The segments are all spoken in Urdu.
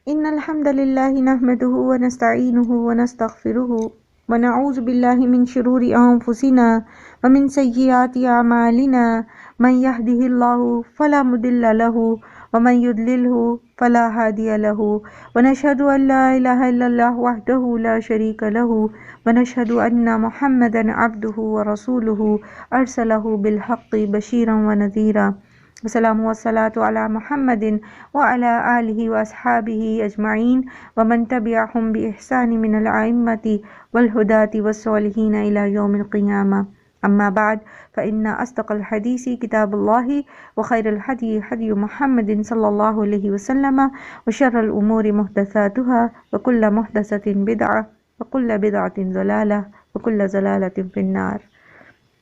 إن الحمد لله نحمده ونستعينه ونستغفره ونعوذ بالله من شرور أنفسنا ومن سيئات أعمالنا من يهده الله فلا مضل له ومن يضلله فلا هادي له ونشهد أن لا إله إلا الله وحده لا شريك له ونشهد أن محمدا عبده ورسوله أرسله بالحق بشيرا ونذيرا والسلام والصلاة على محمد وعلى آله وأصحابه أجمعين ومن تبعهم بإحسان من الأئمة والهداة والصالحين إلى يوم القيامة. أما بعد فإن أصدق الحديث كتاب الله وخير الهدي هدي محمد صلى الله عليه وسلم وشر الأمور محدثاتها وكل محدثة بدعة وكل بدعة ضلالة وكل ضلالة في النار.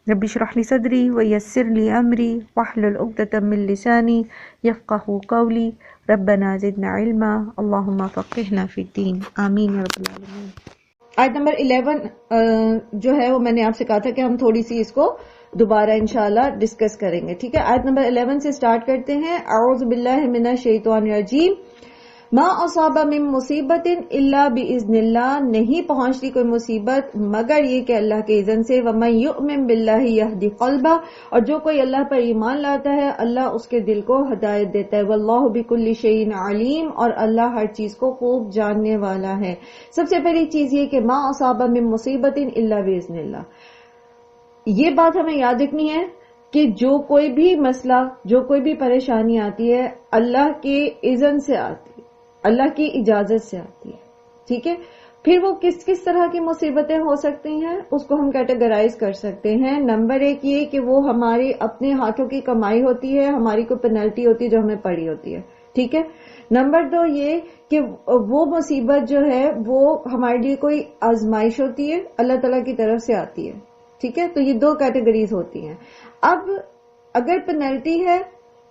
رب اشرح لي صدري ويسر لي أمري واحلل عقدة من لساني يفقهوا قولي ربنا زدنا علما اللهم فقهنا في الدين آمین یا رب العالمین. آیت نمبر 11 جو ہے وہ میں نے آپ سے کہا تھا کہ ہم تھوڑی سی اس کو دوبارہ انشاءاللہ ڈسکس کریں گے. ٹھیک ہے, آیت نمبر 11 سے سٹارٹ کرتے ہیں. اعوذ باللہ من الشیطان الرجیم. ما اصاب من مصیبت الا باذن اللہ, نہیں پہنچتی کوئی مصیبت مگر یہ کہ اللہ کے اذن سے. ومن یؤمن باللہ یہدی قلبہ, اور جو کوئی اللہ پر ایمان لاتا ہے اللہ اس کے دل کو ہدایت دیتا ہے. واللہ بکل شیء علیم, اور اللہ ہر چیز کو خوب جاننے والا ہے. سب سے پہلی چیز یہ کہ ما اصاب من مصیبت الا باذن اللہ, یہ بات ہمیں یاد رکھنی ہے کہ جو کوئی بھی مسئلہ, جو کوئی بھی پریشانی آتی ہے اللہ کے اذن سے آتی ہے, اللہ کی اجازت سے آتی ہے. ٹھیک ہے, پھر وہ کس کس طرح کی مصیبتیں ہو سکتی ہیں اس کو ہم کیٹیگرائز کر سکتے ہیں. نمبر 1 یہ کہ وہ ہماری اپنے ہاتھوں کی کمائی ہوتی ہے, ہماری کوئی پینلٹی ہوتی ہے جو ہمیں پڑی ہوتی ہے. ٹھیک ہے. نمبر 2 یہ کہ وہ مصیبت جو ہے وہ ہمارے لیے کوئی آزمائش ہوتی ہے, اللہ تعالیٰ کی طرف سے آتی ہے. ٹھیک ہے, تو یہ 2 کیٹیگریز ہوتی ہیں. اب اگر پینلٹی ہے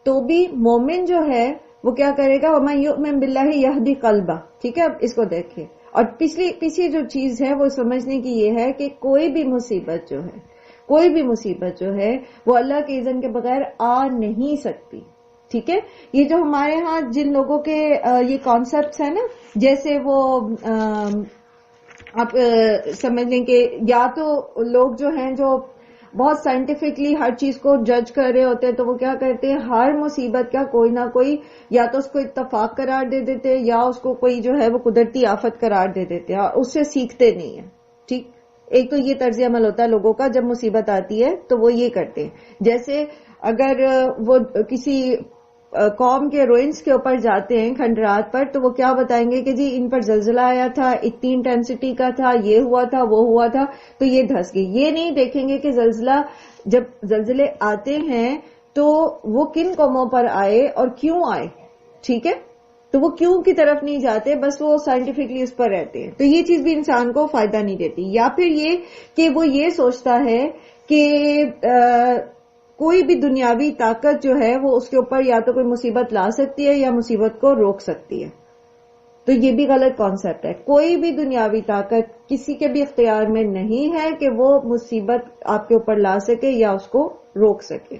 تو بھی مومن جو ہے وہ کیا کرے گا؟ وَمَن يُؤْمِن بِاللَّهِ يَهْدِ قَلْبَهُ. ٹھیک ہے, اب اس کو دیکھیں. اور پچھلی جو چیز ہے وہ سمجھنے کی یہ ہے کہ کوئی بھی مصیبت جو ہے وہ اللہ کے اذن کے بغیر آ نہیں سکتی. ٹھیک ہے, یہ جو ہمارے ہاں جن لوگوں کے یہ کانسیپٹس ہیں نا, جیسے وہ آپ سمجھ لیں کہ یا تو لوگ جو ہیں جو بہت سائنٹیفکلی ہر چیز کو جج کر رہے ہوتے ہیں تو وہ کیا کرتے ہیں, ہر مصیبت کا کوئی نہ کوئی یا تو اس کو اتفاق قرار دے دیتے ہیں یا اس کو کوئی جو ہے وہ قدرتی آفت قرار دے دیتے ہیں, اور اس سے سیکھتے نہیں ہیں. ٹھیک, ایک تو یہ طرز عمل ہوتا ہے لوگوں کا, جب مصیبت آتی ہے تو وہ یہ کرتے ہیں. جیسے اگر وہ کسی قوم کے روئنس کے اوپر جاتے ہیں, کھنڈرات پر, تو وہ کیا بتائیں گے کہ جی ان پر زلزلہ آیا تھا, اتنی انٹینسٹی کا تھا, یہ ہوا تھا, وہ ہوا تھا, تو یہ دھس گئی. یہ نہیں دیکھیں گے کہ جب زلزلے آتے ہیں تو وہ کن قوموں پر آئے اور کیوں آئے. ٹھیک ہے, تو وہ کیوں کی طرف نہیں جاتے, بس وہ سائنٹیفکلی اس پر رہتے ہیں. تو یہ چیز بھی انسان کو فائدہ نہیں دیتی. یا پھر یہ کہ وہ یہ سوچتا ہے کہ کوئی بھی دنیاوی طاقت جو ہے وہ اس کے اوپر یا تو کوئی مصیبت لا سکتی ہے یا مصیبت کو روک سکتی ہے. تو یہ بھی غلط کانسیپٹ ہے. کوئی بھی دنیاوی طاقت کسی کے بھی اختیار میں نہیں ہے کہ وہ مصیبت آپ کے اوپر لا سکے یا اس کو روک سکے.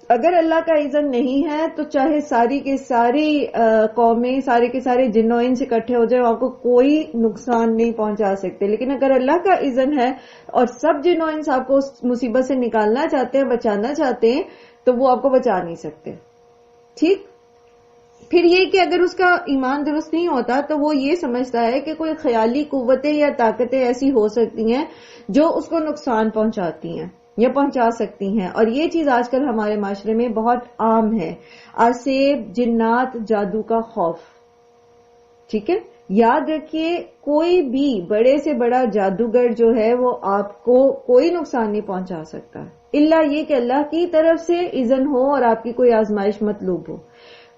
اگر اللہ کا اذن نہیں ہے تو چاہے ساری کی ساری قومیں, سارے کے سارے جن و انس اکٹھے ہو جائے, آپ کو کوئی نقصان نہیں پہنچا سکتے. لیکن اگر اللہ کا اذن ہے اور سب جن و انس آپ کو اس مصیبت سے نکالنا چاہتے ہیں, بچانا چاہتے ہیں, تو وہ آپ کو بچا نہیں سکتے. ٹھیک, پھر یہ کہ اگر اس کا ایمان درست نہیں ہوتا تو وہ یہ سمجھتا ہے کہ کوئی خیالی قوتیں یا طاقتیں ایسی ہو سکتی ہیں جو اس کو نقصان پہنچاتی ہیں یا پہنچا سکتی ہیں. اور یہ چیز آج کل ہمارے معاشرے میں بہت عام ہے, آسیب, جنات, جادو کا خوف. ٹھیک ہے, یاد رکھیے کوئی بھی بڑے سے بڑا جادوگر جو ہے وہ آپ کو کوئی نقصان نہیں پہنچا سکتا, الا یہ کہ اللہ کی طرف سے اذن ہو اور آپ کی کوئی آزمائش مطلوب ہو.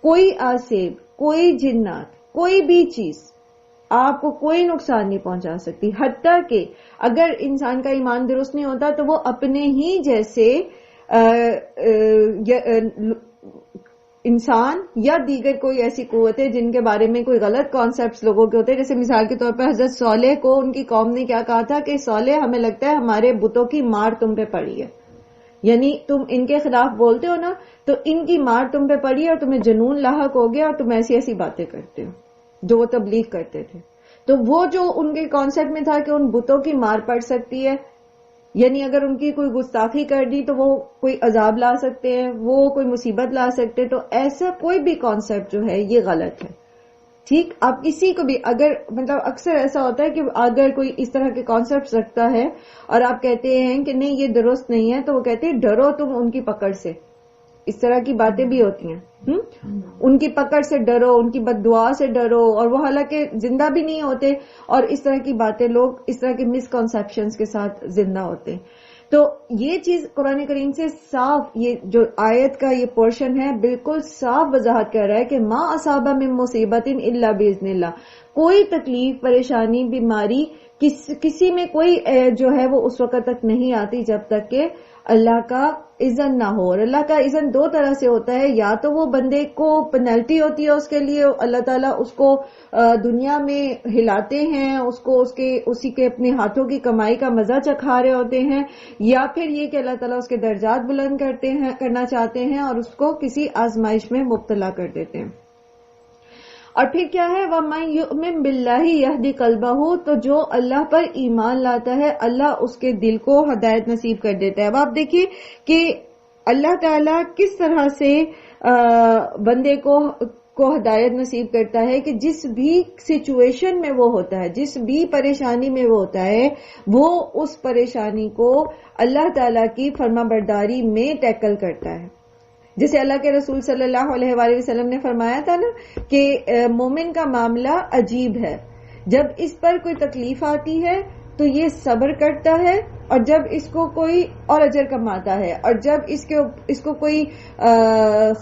کوئی آسیب, کوئی جنات, کوئی بھی چیز آپ کو کوئی نقصان نہیں پہنچا سکتی. حتیٰ کہ اگر انسان کا ایمان درست نہیں ہوتا تو وہ اپنے ہی جیسے انسان یا دیگر کوئی ایسی قوتیں جن کے بارے میں کوئی غلط کانسیپٹس لوگوں کے ہوتے ہیں, جیسے مثال کے طور پر حضرت صالح کو ان کی قوم نے کیا کہا تھا کہ صالح ہمیں لگتا ہے ہمارے بتوں کی مار تم پہ پڑی ہے. یعنی تم ان کے خلاف بولتے ہو نا تو ان کی مار تم پہ پڑی اور تمہیں جنون لاحق ہو گیا اور تم ایسی ایسی باتیں کرتے ہو جو وہ تبلیغ کرتے تھے. تو وہ جو ان کے کانسیپٹ میں تھا کہ ان بتوں کی مار پڑ سکتی ہے، یعنی اگر ان کی کوئی گستاخی کر دی تو وہ کوئی عذاب لا سکتے ہیں، وہ کوئی مصیبت لا سکتے، تو ایسا کوئی بھی کانسیپٹ جو ہے یہ غلط ہے. ٹھیک، آپ کسی کو بھی اگر مطلب اکثر ایسا ہوتا ہے کہ اگر کوئی اس طرح کے کانسیپٹ رکھتا ہے اور آپ کہتے ہیں کہ نہیں یہ درست نہیں ہے، تو وہ کہتے ہیں ڈرو تم ان کی پکڑ سے. اس طرح کی باتیں بھی ہوتی ہیں، ان کی پکڑ سے ڈرو، ان کی بد دعا سے ڈرو، اور وہ حالانکہ زندہ بھی نہیں ہوتے، اور اس طرح کی باتیں لوگ اس طرح کے مس کنسپشنز کے ساتھ زندہ ہوتے ہیں. تو یہ چیز قرآن کریم سے صاف، یہ جو آیت کا یہ پورشن ہے بالکل صاف وضاحت کر رہا ہے کہ ما اصاب من مصیبت الا باذن اللہ. کوئی تکلیف، پریشانی، بیماری کسی میں کوئی جو ہے وہ اس وقت تک نہیں آتی جب تک کہ اللہ کا اذن نہ ہو. اور اللہ کا اذن دو طرح سے ہوتا ہے، یا تو وہ بندے کو پینلٹی ہوتی ہے اس کے لیے، اللہ تعالیٰ اس کو دنیا میں ہلاتے ہیں، اس کو اسی کے اپنے ہاتھوں کی کمائی کا مزہ چکھا رہے ہوتے ہیں، یا پھر یہ کہ اللہ تعالیٰ اس کے درجات بلند کرنا چاہتے ہیں اور اس کو کسی آزمائش میں مبتلا کر دیتے ہیں. اور پھر کیا ہے، وَمَن يُؤْمِن بِاللَّهِ يَهْدِ قَلْبَهُ، تو جو اللہ پر ایمان لاتا ہے اللہ اس کے دل کو ہدایت نصیب کر دیتا ہے. اب آپ دیکھیے کہ اللہ تعالیٰ کس طرح سے بندے کو ہدایت نصیب کرتا ہے کہ جس بھی سچویشن میں وہ ہوتا ہے، جس بھی پریشانی میں وہ ہوتا ہے، وہ اس پریشانی کو اللہ تعالیٰ کی فرما برداری میں ٹیکل کرتا ہے. جیسے اللہ کے رسول صلی اللہ علیہ وآلہ وسلم نے فرمایا تھا نا کہ مومن کا معاملہ عجیب ہے، جب اس پر کوئی تکلیف آتی ہے تو یہ صبر کرتا ہے، اور جب اس کو کوئی اور اجر کماتا ہے، اور جب اس کو کوئی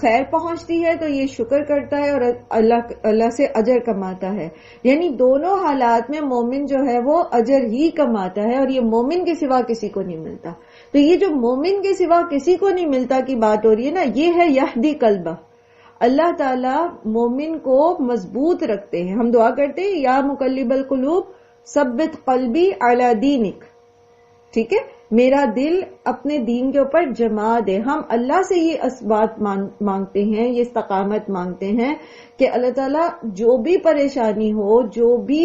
خیر پہنچتی ہے تو یہ شکر کرتا ہے اور اللہ سے اجر کماتا ہے. یعنی دونوں حالات میں مومن جو ہے وہ اجر ہی کماتا ہے، اور یہ مومن کے سوا کسی کو نہیں ملتا. تو یہ جو مومن کے سوا کسی کو نہیں ملتا کی بات ہو رہی ہے نا، یہ ہے یہدی قلبہ. اللہ تعالیٰ مومن کو مضبوط رکھتے ہیں. ہم دعا کرتے ہیں یا مقلب القلوب ثبت قلبی علی دینک، ٹھیک ہے، میرا دل اپنے دین کے اوپر جما دے. ہم اللہ سے یہ اسبات مانگتے ہیں، یہ استقامت مانگتے ہیں کہ اللہ تعالیٰ جو بھی پریشانی ہو، جو بھی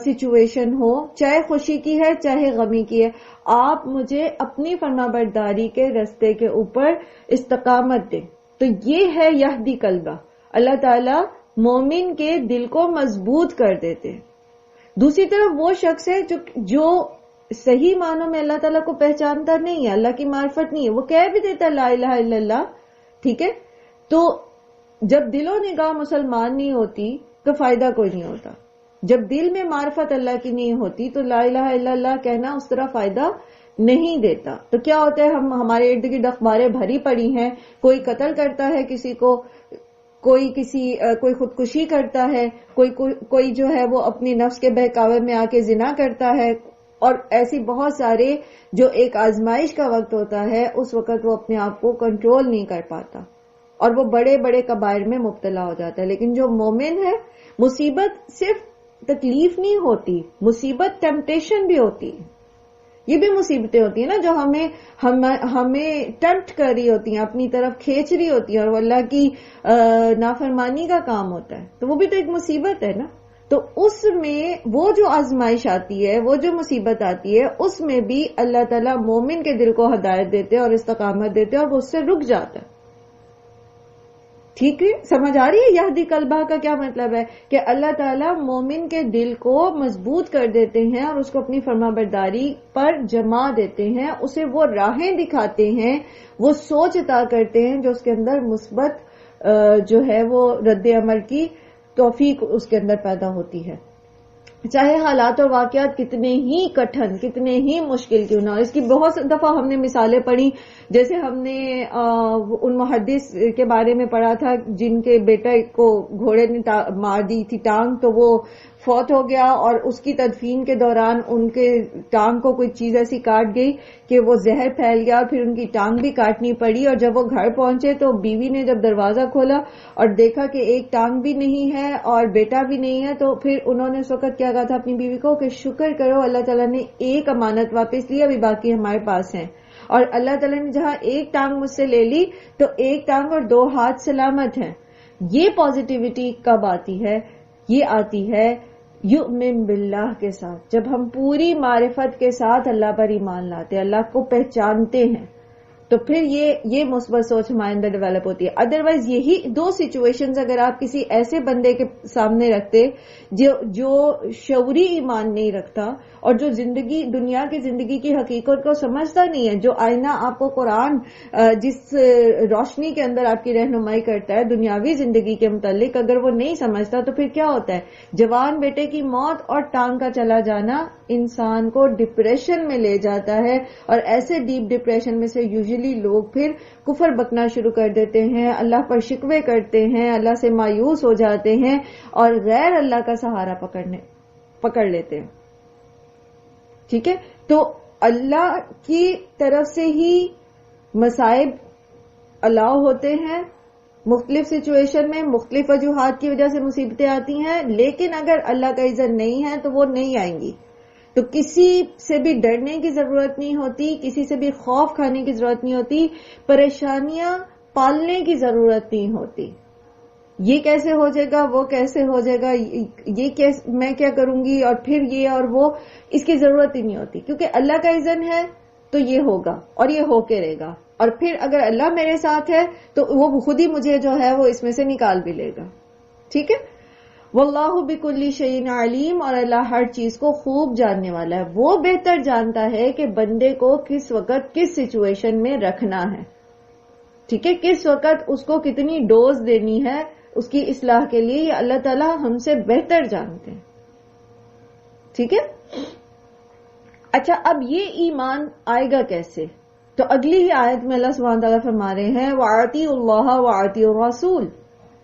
سچویشن ہو، چاہے خوشی کی ہے چاہے غمی کی ہے، آپ مجھے اپنی فرما برداری کے رستے کے اوپر استقامت دیں. تو یہ ہے یہدی قلبہ. اللہ تعالیٰ مومن کے دل کو مضبوط کر دیتے. دوسری طرف وہ شخص ہے جو صحیح معنوں میں اللہ تعالیٰ کو پہچانتا نہیں ہے، اللہ کی معرفت نہیں ہے، وہ کہہ بھی دیتا لا الہ الا اللہ، ٹھیک ہے، تو جب دل و نگاہ مسلمان نہیں ہوتی تو فائدہ کوئی نہیں ہوتا. جب دل میں معرفت اللہ کی نہیں ہوتی تو لا الہ الا اللہ کہنا اس طرح فائدہ نہیں دیتا. تو کیا ہوتا ہے، ہمارے ارد گرد اخباریں بھری پڑی ہیں، کوئی قتل کرتا ہے کسی کو، کوئی خودکشی کرتا ہے، کوئی جو ہے وہ اپنی نفس کے بہکاوے میں آ کے زنا کرتا ہے، اور ایسی بہت سارے جو ایک آزمائش کا وقت ہوتا ہے اس وقت وہ اپنے آپ کو کنٹرول نہیں کر پاتا اور وہ بڑے بڑے کبائر میں مبتلا ہو جاتا ہے. لیکن جو مومن ہے، مصیبت صرف تکلیف نہیں ہوتی، مصیبت ٹیمپٹیشن بھی ہوتی ہے. یہ بھی مصیبتیں ہوتی ہیں نا جو ہمیں ٹیمپٹ کر رہی ہوتی ہیں، اپنی طرف کھینچ رہی ہوتی ہیں، اور وہ اللہ کی نافرمانی کا کام ہوتا ہے، تو وہ بھی تو ایک مصیبت ہے نا. تو اس میں وہ جو آزمائش آتی ہے، وہ جو مصیبت آتی ہے، اس میں بھی اللہ تعالیٰ مومن کے دل کو ہدایت دیتے اور استقامت دیتے اور وہ اس سے رک جاتا ہے. ٹھیک ہے، سمجھ آ رہی ہے یہدی قلبہ کا کیا مطلب ہے؟ کہ اللہ تعالیٰ مومن کے دل کو مضبوط کر دیتے ہیں اور اس کو اپنی فرما برداری پر جما دیتے ہیں، اسے وہ راہیں دکھاتے ہیں، وہ سوچ عطا کرتے ہیں جو اس کے اندر مثبت جو ہے وہ رد عمل کی توفیق اس کے اندر پیدا ہوتی ہے، چاہے حالات اور واقعات کتنے ہی کٹھن، کتنے ہی مشکل کیوں نہ ہو. اس کی بہت دفعہ ہم نے مثالیں پڑھی، جیسے ہم نے ان محدث کے بارے میں پڑھا تھا جن کے بیٹے کو گھوڑے نے مار دی تھی ٹانگ، تو وہ فوت ہو گیا، اور اس کی تدفین کے دوران ان کے ٹانگ کو کوئی چیز ایسی کاٹ گئی کہ وہ زہر پھیل گیا، پھر ان کی ٹانگ بھی کاٹنی پڑی. اور جب وہ گھر پہنچے تو بیوی نے جب دروازہ کھولا اور دیکھا کہ ایک ٹانگ بھی نہیں ہے اور بیٹا بھی نہیں ہے، تو پھر انہوں نے اس وقت کیا کہا تھا اپنی بیوی کو کہ شکر کرو اللہ تعالیٰ نے ایک امانت واپس لی، ابھی باقی ہمارے پاس ہیں. اور اللہ تعالیٰ نے جہاں ایک ٹانگ مجھ سے لے لی تو ایک ٹانگ اور 2 ہاتھ سلامت ہیں. یہ پازیٹیوٹی کب آتی ہے؟ یہ آتی ہے یؤمن باللہ کے ساتھ، جب ہم پوری معرفت کے ساتھ اللہ پر ایمان لاتے ہیں، اللہ کو پہچانتے ہیں، تو پھر یہ مثبت سوچ ہمارے اندر ڈیولپ ہوتی ہے. ادروائز یہی 2 سچویشنز اگر آپ کسی ایسے بندے کے سامنے رکھتے جو شعوری ایمان نہیں رکھتا اور جو دنیا کی زندگی کی حقیقت کو سمجھتا نہیں ہے، جو آئینہ آپ کو قرآن جس روشنی کے اندر آپ کی رہنمائی کرتا ہے دنیاوی زندگی کے متعلق، اگر وہ نہیں سمجھتا تو پھر کیا ہوتا ہے؟ جوان بیٹے کی موت اور ٹانگ کا چلا جانا انسان کو ڈپریشن میں لے جاتا ہے، اور ایسے ڈیپ ڈپریشن میں سے یوزلی لوگ پھر کفر بکنا شروع کر دیتے ہیں، اللہ پر شکوے کرتے ہیں، اللہ سے مایوس ہو جاتے ہیں اور غیر اللہ کا سہارا پکڑ لیتے ہیں. ٹھیک ہے، تو اللہ کی طرف سے ہی مصائب الاؤ ہوتے ہیں، مختلف سچویشن میں مختلف وجوہات کی وجہ سے مصیبتیں آتی ہیں، لیکن اگر اللہ کا اذن نہیں ہے تو وہ نہیں آئیں گی. تو کسی سے بھی ڈرنے کی ضرورت نہیں ہوتی، کسی سے بھی خوف کھانے کی ضرورت نہیں ہوتی، پریشانیاں پالنے کی ضرورت نہیں ہوتی. یہ کیسے ہو جائے گا، وہ کیسے ہو جائے گا، میں کیا کروں گی، اور پھر یہ اور وہ، اس کی ضرورت ہی نہیں ہوتی، کیونکہ اللہ کا اذن ہے تو یہ ہوگا اور یہ ہو کے رہے گا. اور پھر اگر اللہ میرے ساتھ ہے تو وہ خود ہی مجھے جو ہے وہ اس میں سے نکال بھی لے گا. ٹھیک ہے، واللہ بکل شیء علیم، اور اللہ ہر چیز کو خوب جاننے والا ہے. وہ بہتر جانتا ہے کہ بندے کو کس وقت کس سچویشن میں رکھنا ہے. ٹھیک ہے، کس وقت اس کو کتنی ڈوز دینی ہے اس کی اصلاح کے لیے، یہ اللہ تعالیٰ ہم سے بہتر جانتے ہیں. ٹھیک ہے، اچھا اب یہ ایمان آئے گا کیسے؟ تو اگلی ہی آیت میں اللہ سبحانہ تعالیٰ فرما رہے ہیں وَأَطِيعُوا اللَّهَ وَأَطِيعُوا الرَّسُولَ.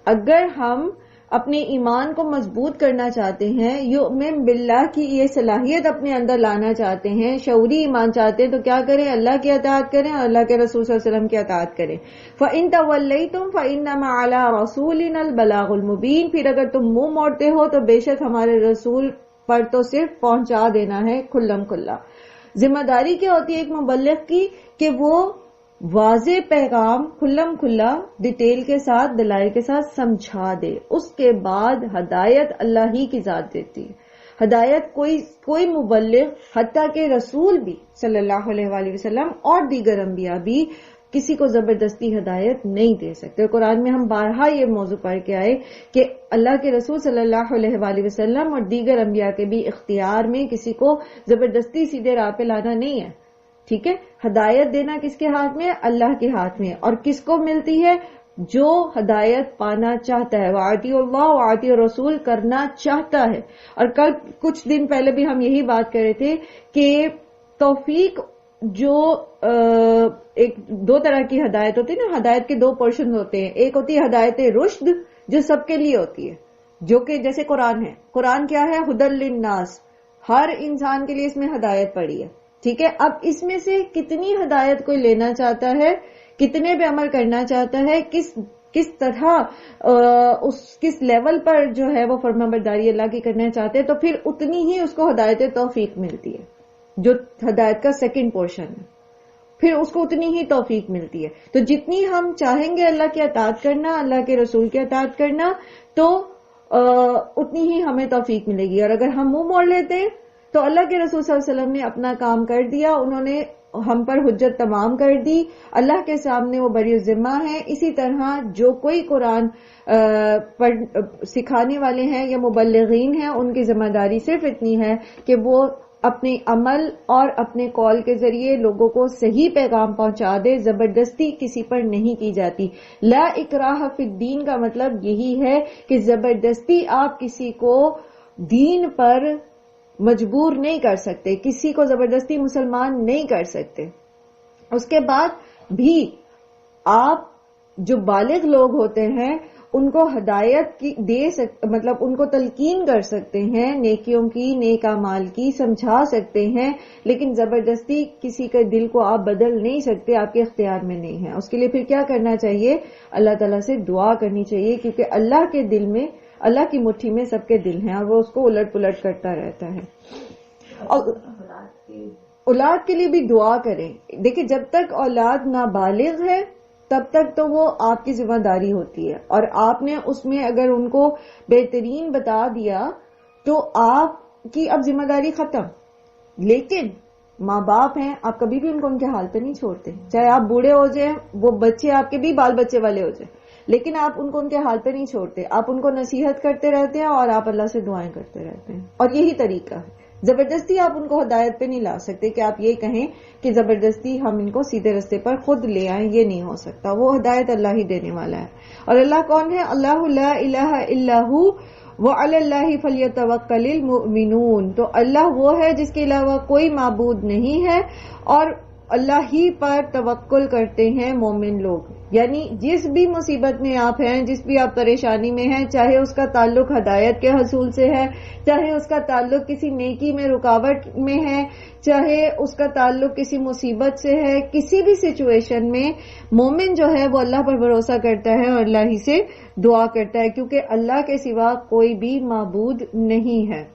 اگر ہم اپنے ایمان کو مضبوط کرنا چاہتے ہیں، یؤمن باللہ کی یہ صلاحیت اپنے اندر لانا چاہتے ہیں، شعوری ایمان چاہتے ہیں، تو کیا کریں؟ اللہ کی اطاعت کریں اور اللہ کے رسول صلی اللہ علیہ وسلم کی اطاعت کریں. فَإِن تَوَلَّيْتُمْ فَإِنَّمَا عَلَىٰ رَسُولِنَا الْبَلَاغُ الْمُبِينُ. پھر اگر تم منہ موڑتے ہو تو بے شک ہمارے رسول پر تو صرف پہنچا دینا ہے کھلم کھلا. ذمہ داری کیا ہوتی ہے ایک مبلغ کی؟ کہ وہ واضح پیغام کھلم کھلا ڈیٹیل کے ساتھ دلائل کے ساتھ سمجھا دے. اس کے بعد ہدایت اللہ ہی کی ذات دیتی ہے. ہدایت کوئی مبلغ حتیٰ کہ رسول بھی صلی اللہ علیہ وآلہ وسلم اور دیگر انبیاء بھی کسی کو زبردستی ہدایت نہیں دے سکتے. قرآن میں ہم بارہا یہ موضوع پڑھ کے آئے کہ اللہ کے رسول صلی اللہ علیہ وآلہ وسلم اور دیگر انبیاء کے بھی اختیار میں کسی کو زبردستی سیدھے راہ پہ لانا نہیں ہے. ٹھیک ہے، ہدایت دینا کس کے ہاتھ میں ہے؟ اللہ کے ہاتھ میں. اور کس کو ملتی ہے؟ جو ہدایت پانا چاہتا ہے. وَأَطِيعُوا اللَّهَ وَأَطِيعُوا الرَّسُولَ کرنا چاہتا ہے. اور کل کچھ دن پہلے بھی ہم یہی بات کر رہے تھے کہ توفیق جو ایک 2 طرح کی ہدایت ہوتی ہے نا، ہدایت کے 2 پورشن ہوتے ہیں. ایک ہوتی ہے ہدایت رشد جو سب کے لیے ہوتی ہے، جو کہ جیسے قرآن ہے. قرآن کیا ہے؟ ہدی للناس، ہر انسان کے لیے اس میں ہدایت پڑی ہے. ٹھیک ہے، اب اس میں سے کتنی ہدایت کوئی لینا چاہتا ہے، کتنے پہ عمل کرنا چاہتا ہے، کس طرح کس لیول پر جو ہے وہ فرما برداری اللہ کی کرنا چاہتے ہیں، تو پھر اتنی ہی اس کو ہدایت توفیق ملتی ہے، جو ہدایت کا سیکنڈ پورشن ہے. پھر اس کو اتنی ہی توفیق ملتی ہے. تو جتنی ہم چاہیں گے اللہ کی اطاعت کرنا، اللہ کے رسول کی اطاعت کرنا، تو اتنی ہی ہمیں توفیق ملے گی. اور اگر ہم منہ موڑ لیتے ہیں تو اللہ کے رسول صلی اللہ علیہ وسلم نے اپنا کام کر دیا، انہوں نے ہم پر حجت تمام کر دی، اللہ کے سامنے وہ بری الذمہ ہیں. اسی طرح جو کوئی قرآن سکھانے والے ہیں یا مبلغین ہیں، ان کی ذمہ داری صرف اتنی ہے کہ وہ اپنے عمل اور اپنے قول کے ذریعے لوگوں کو صحیح پیغام پہنچا دے. زبردستی کسی پر نہیں کی جاتی. لا اکراہ فی الدین کا مطلب یہی ہے کہ زبردستی آپ کسی کو دین پر مجبور نہیں کر سکتے، کسی کو زبردستی مسلمان نہیں کر سکتے. اس کے بعد بھی آپ جو بالغ لوگ ہوتے ہیں ان کو ہدایت کی مطلب ان کو تلقین کر سکتے ہیں، نیکیوں کی، نیک اعمال کی سمجھا سکتے ہیں، لیکن زبردستی کسی کے دل کو آپ بدل نہیں سکتے، آپ کے اختیار میں نہیں ہے. اس کے لیے پھر کیا کرنا چاہیے؟ اللہ تعالیٰ سے دعا کرنی چاہیے، کیونکہ اللہ کے دل میں، اللہ کی مٹھی میں سب کے دل ہیں اور وہ اس کو الٹ پلٹ کرتا رہتا ہے. اور اولاد کے لیے بھی دعا کریں. دیکھیں جب تک اولاد نابالغ ہے تب تک تو وہ آپ کی ذمہ داری ہوتی ہے، اور آپ نے اس میں اگر ان کو بہترین بتا دیا تو آپ کی اب ذمہ داری ختم. لیکن ماں باپ ہیں، آپ کبھی بھی ان کو ان کے حال پہ نہیں چھوڑتے، چاہے آپ بوڑھے ہو جائیں، وہ بچے آپ کے بھی بال بچے والے ہو جائیں، لیکن آپ ان کو ان کے حال پہ نہیں چھوڑتے. آپ ان کو نصیحت کرتے رہتے ہیں اور آپ اللہ سے دعائیں کرتے رہتے ہیں، اور یہی طریقہ ہے. زبردستی آپ ان کو ہدایت پہ نہیں لا سکتے کہ آپ یہ کہیں کہ زبردستی ہم ان کو سیدھے رستے پر خود لے آئیں، یہ نہیں ہو سکتا. وہ ہدایت اللہ ہی دینے والا ہے. اور اللہ کون ہے؟ اللہ لا الہ الا ہو وعلی اللہ فلیتوکل المؤمنون. تو اللہ وہ ہے جس کے علاوہ کوئی معبود نہیں ہے، اور اللہ ہی پر توکل کرتے ہیں مومن لوگ. یعنی جس بھی مصیبت میں آپ ہیں، جس بھی آپ پریشانی میں ہیں، چاہے اس کا تعلق ہدایت کے حصول سے ہے، چاہے اس کا تعلق کسی نیکی میں رکاوٹ میں ہے، چاہے اس کا تعلق کسی مصیبت سے ہے، کسی بھی سچویشن میں مومن جو ہے وہ اللہ پر بھروسہ کرتا ہے اور اللہ ہی سے دعا کرتا ہے، کیونکہ اللہ کے سوا کوئی بھی معبود نہیں ہے.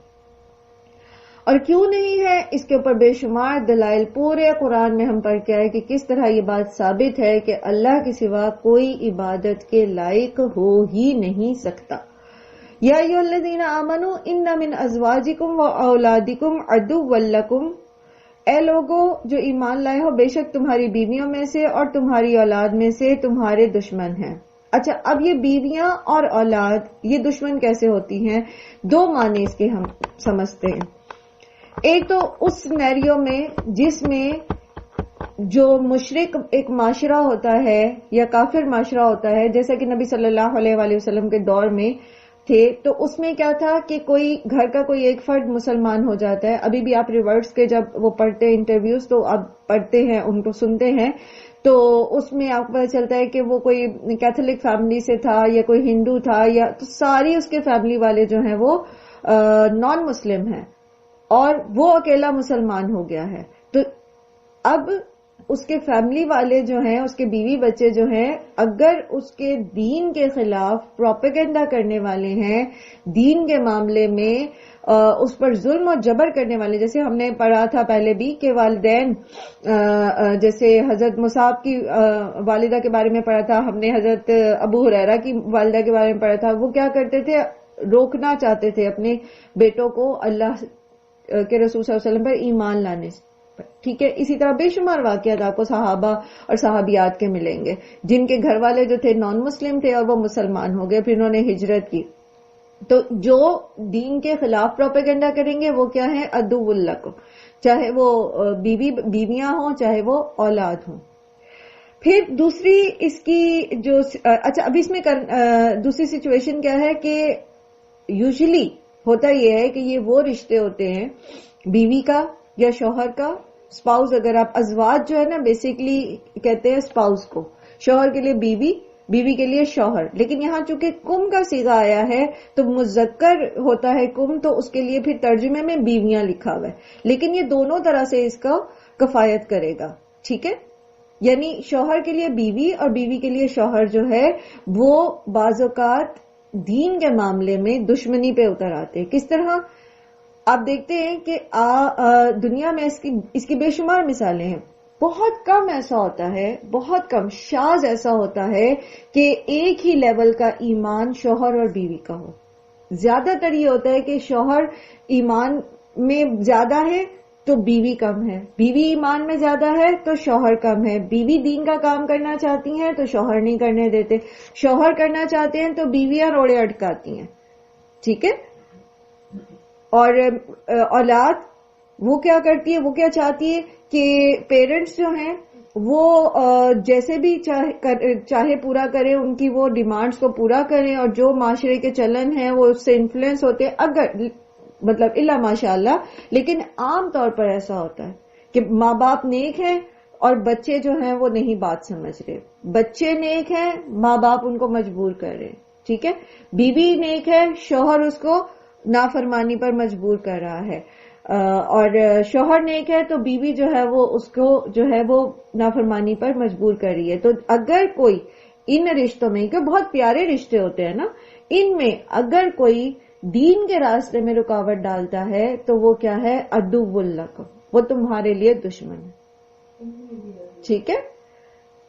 اور کیوں نہیں ہے؟ اس کے اوپر بے شمار دلائل پورے قرآن میں ہم پڑھ کے آئے کہ کس طرح یہ بات ثابت ہے کہ اللہ کے سوا کوئی عبادت کے لائق ہو ہی نہیں سکتا. یا ایھا الذین آمنوا ان من ازواجکم و اولادکم عدوا لکم. اے لوگوں جو ایمان لائے ہو، بے شک تمہاری بیویوں میں سے اور تمہاری اولاد میں سے تمہارے دشمن ہیں. اچھا، اب یہ بیویاں اور اولاد یہ دشمن کیسے ہوتی ہیں؟ دو معنی اس کے ہم سمجھتے ہیں. ایک تو اس سینیریو میں جس میں جو مشرک ایک معاشرہ ہوتا ہے یا کافر معاشرہ ہوتا ہے، جیسا کہ نبی صلی اللہ علیہ وآلہ وسلم کے دور میں تھے، تو اس میں کیا تھا کہ کوئی گھر کا کوئی ایک فرد مسلمان ہو جاتا ہے. ابھی بھی آپ ریورٹس کے جب وہ پڑھتے ہیں انٹرویوز تو آپ پڑھتے ہیں، ان کو سنتے ہیں، تو اس میں آپ کو پتا چلتا ہے کہ وہ کوئی کیتھولک فیملی سے تھا یا کوئی ہندو تھا، یا تو ساری اس کے فیملی والے جو ہیں وہ نان مسلم ہیں، اور وہ اکیلا مسلمان ہو گیا ہے. تو اب اس کے فیملی والے جو ہیں، اس کے بیوی بچے جو ہیں، اگر اس کے دین کے خلاف پروپیگنڈا کرنے والے ہیں، دین کے معاملے میں اس پر ظلم اور جبر کرنے والے، جیسے ہم نے پڑھا تھا پہلے بھی کہ والدین، جیسے حضرت مصعب کی والدہ کے بارے میں پڑھا تھا ہم نے، حضرت ابو ہریرہ کی والدہ کے بارے میں پڑھا تھا. وہ کیا کرتے تھے؟ روکنا چاہتے تھے اپنے بیٹوں کو اللہ کہ رسول صلی اللہ علیہ وسلم پر ایمان لانے پر. ٹھیک ہے، اسی طرح بے شمار واقعات آپ کو صحابہ اور صحابیات کے ملیں گے جن کے گھر والے جو تھے نان مسلم تھے اور وہ مسلمان ہو گئے، پھر انہوں نے ہجرت کی. تو جو دین کے خلاف پروپیگنڈا کریں گے وہ کیا ہے؟ عدو لکم، چاہے وہ بیویاں ہوں چاہے وہ اولاد ہوں. پھر دوسری اس کی جو اچھا اب اس میں دوسری سچویشن کیا ہے کہ یوزلی ہوتا یہ ہے کہ یہ وہ رشتے ہوتے ہیں بیوی کا یا شوہر کا، اسپاؤز. اگر آپ ازواج جو ہے نا بیسیکلی کہتے ہیں اسپاؤز کو، شوہر کے لیے بیوی، بیوی کے لیے شوہر. لیکن یہاں چونکہ کم کا صیغہ آیا ہے تو مذکر ہوتا ہے کم، تو اس کے لیے پھر ترجمے میں بیویاں لکھا ہوا ہے. لیکن یہ دونوں طرح سے اس کا کفایت کرے گا. ٹھیک ہے، یعنی شوہر کے لیے بیوی اور بیوی کے لیے شوہر جو ہے وہ بعض اوقات دین کے معاملے میں دشمنی پہ اتر آتے ہیں. کس طرح؟ آپ دیکھتے ہیں کہ دنیا میں اس کی بے شمار مثالیں ہیں. بہت کم ایسا ہوتا ہے، بہت کم شاذ ایسا ہوتا ہے کہ ایک ہی لیول کا ایمان شوہر اور بیوی کا ہو. زیادہ تر یہ ہوتا ہے کہ شوہر ایمان میں زیادہ ہے تو بیوی کم ہے، بیوی ایمان میں زیادہ ہے تو شوہر کم ہے. بیوی دین کا کام کرنا چاہتی ہیں تو شوہر نہیں کرنے دیتے، شوہر کرنا چاہتے ہیں تو بیویاں روڑے اٹکاتی ہیں. ٹھیک ہے، اور اولاد وہ کیا کرتی ہے؟ وہ کیا چاہتی ہے کہ پیرنٹس جو ہیں وہ جیسے بھی چاہے پورا کریں، ان کی وہ ڈیمانڈز کو پورا کریں، اور جو معاشرے کے چلن ہیں وہ اس سے انفلوئنس ہوتے ہیں، اگر مطلب اللہ ماشاء اللہ. لیکن عام طور پر ایسا ہوتا ہے کہ ماں باپ نیک ہیں اور بچے جو ہیں وہ نہیں بات سمجھ رہے. بچے نیک ہیں، ماں باپ ان کو مجبور کر رہے ہیں. ٹھیک ہے، بیوی نیک ہے، شوہر اس کو نافرمانی پر مجبور کر رہا ہے، اور شوہر نیک ہے تو بیوی جو ہے وہ اس کو جو ہے وہ نافرمانی پر مجبور کر رہی ہے. تو اگر کوئی ان رشتوں میں، کہ بہت پیارے رشتے ہوتے ہیں نا، ان میں اگر کوئی دین کے راستے میں رکاوٹ ڈالتا ہے تو وہ کیا ہے؟ عدو لکم. وہ تمہارے لیے دشمن ہے. ٹھیک ہے,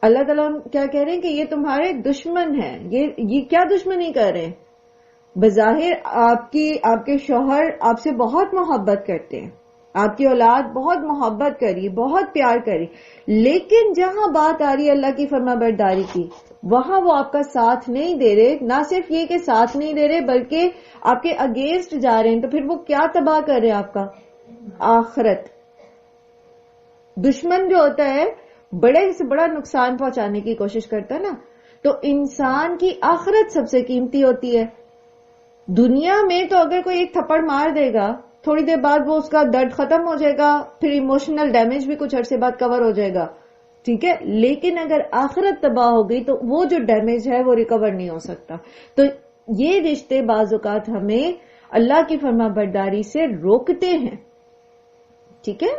اللہ تعالیٰ کیا کہہ رہے ہیں کہ یہ تمہارے دشمن ہیں. یہ کیا دشمنی کر رہے ہیں؟ بظاہر آپ کے شوہر آپ سے بہت محبت کرتے ہیں, آپ کی اولاد بہت محبت کری, بہت پیار کری, لیکن جہاں بات آ رہی ہے اللہ کی فرما برداری کی, وہاں وہ آپ کا ساتھ نہیں دے رہے. نہ صرف یہ کہ ساتھ نہیں دے رہے بلکہ آپ کے اگینسٹ جا رہے ہیں. تو پھر وہ کیا تباہ کر رہے ہیں؟ آپ کا آخرت. دشمن جو ہوتا ہے بڑے سے بڑا نقصان پہنچانے کی کوشش کرتا ہے نا. تو انسان کی آخرت سب سے قیمتی ہوتی ہے. دنیا میں تو اگر کوئی ایک تھپڑ مار دے گا, تھوڑی دیر بعد وہ اس کا درد ختم ہو جائے گا, پھر ایموشنل ڈیمیج بھی کچھ عرصے بعد کور ہو جائے گا. ٹھیک ہے, لیکن اگر آخرت تباہ ہو گئی تو وہ جو ڈیمیج ہے وہ ریکور نہیں ہو سکتا. تو یہ رشتے بعض اوقات ہمیں اللہ کی فرما برداری سے روکتے ہیں. ٹھیک ہے,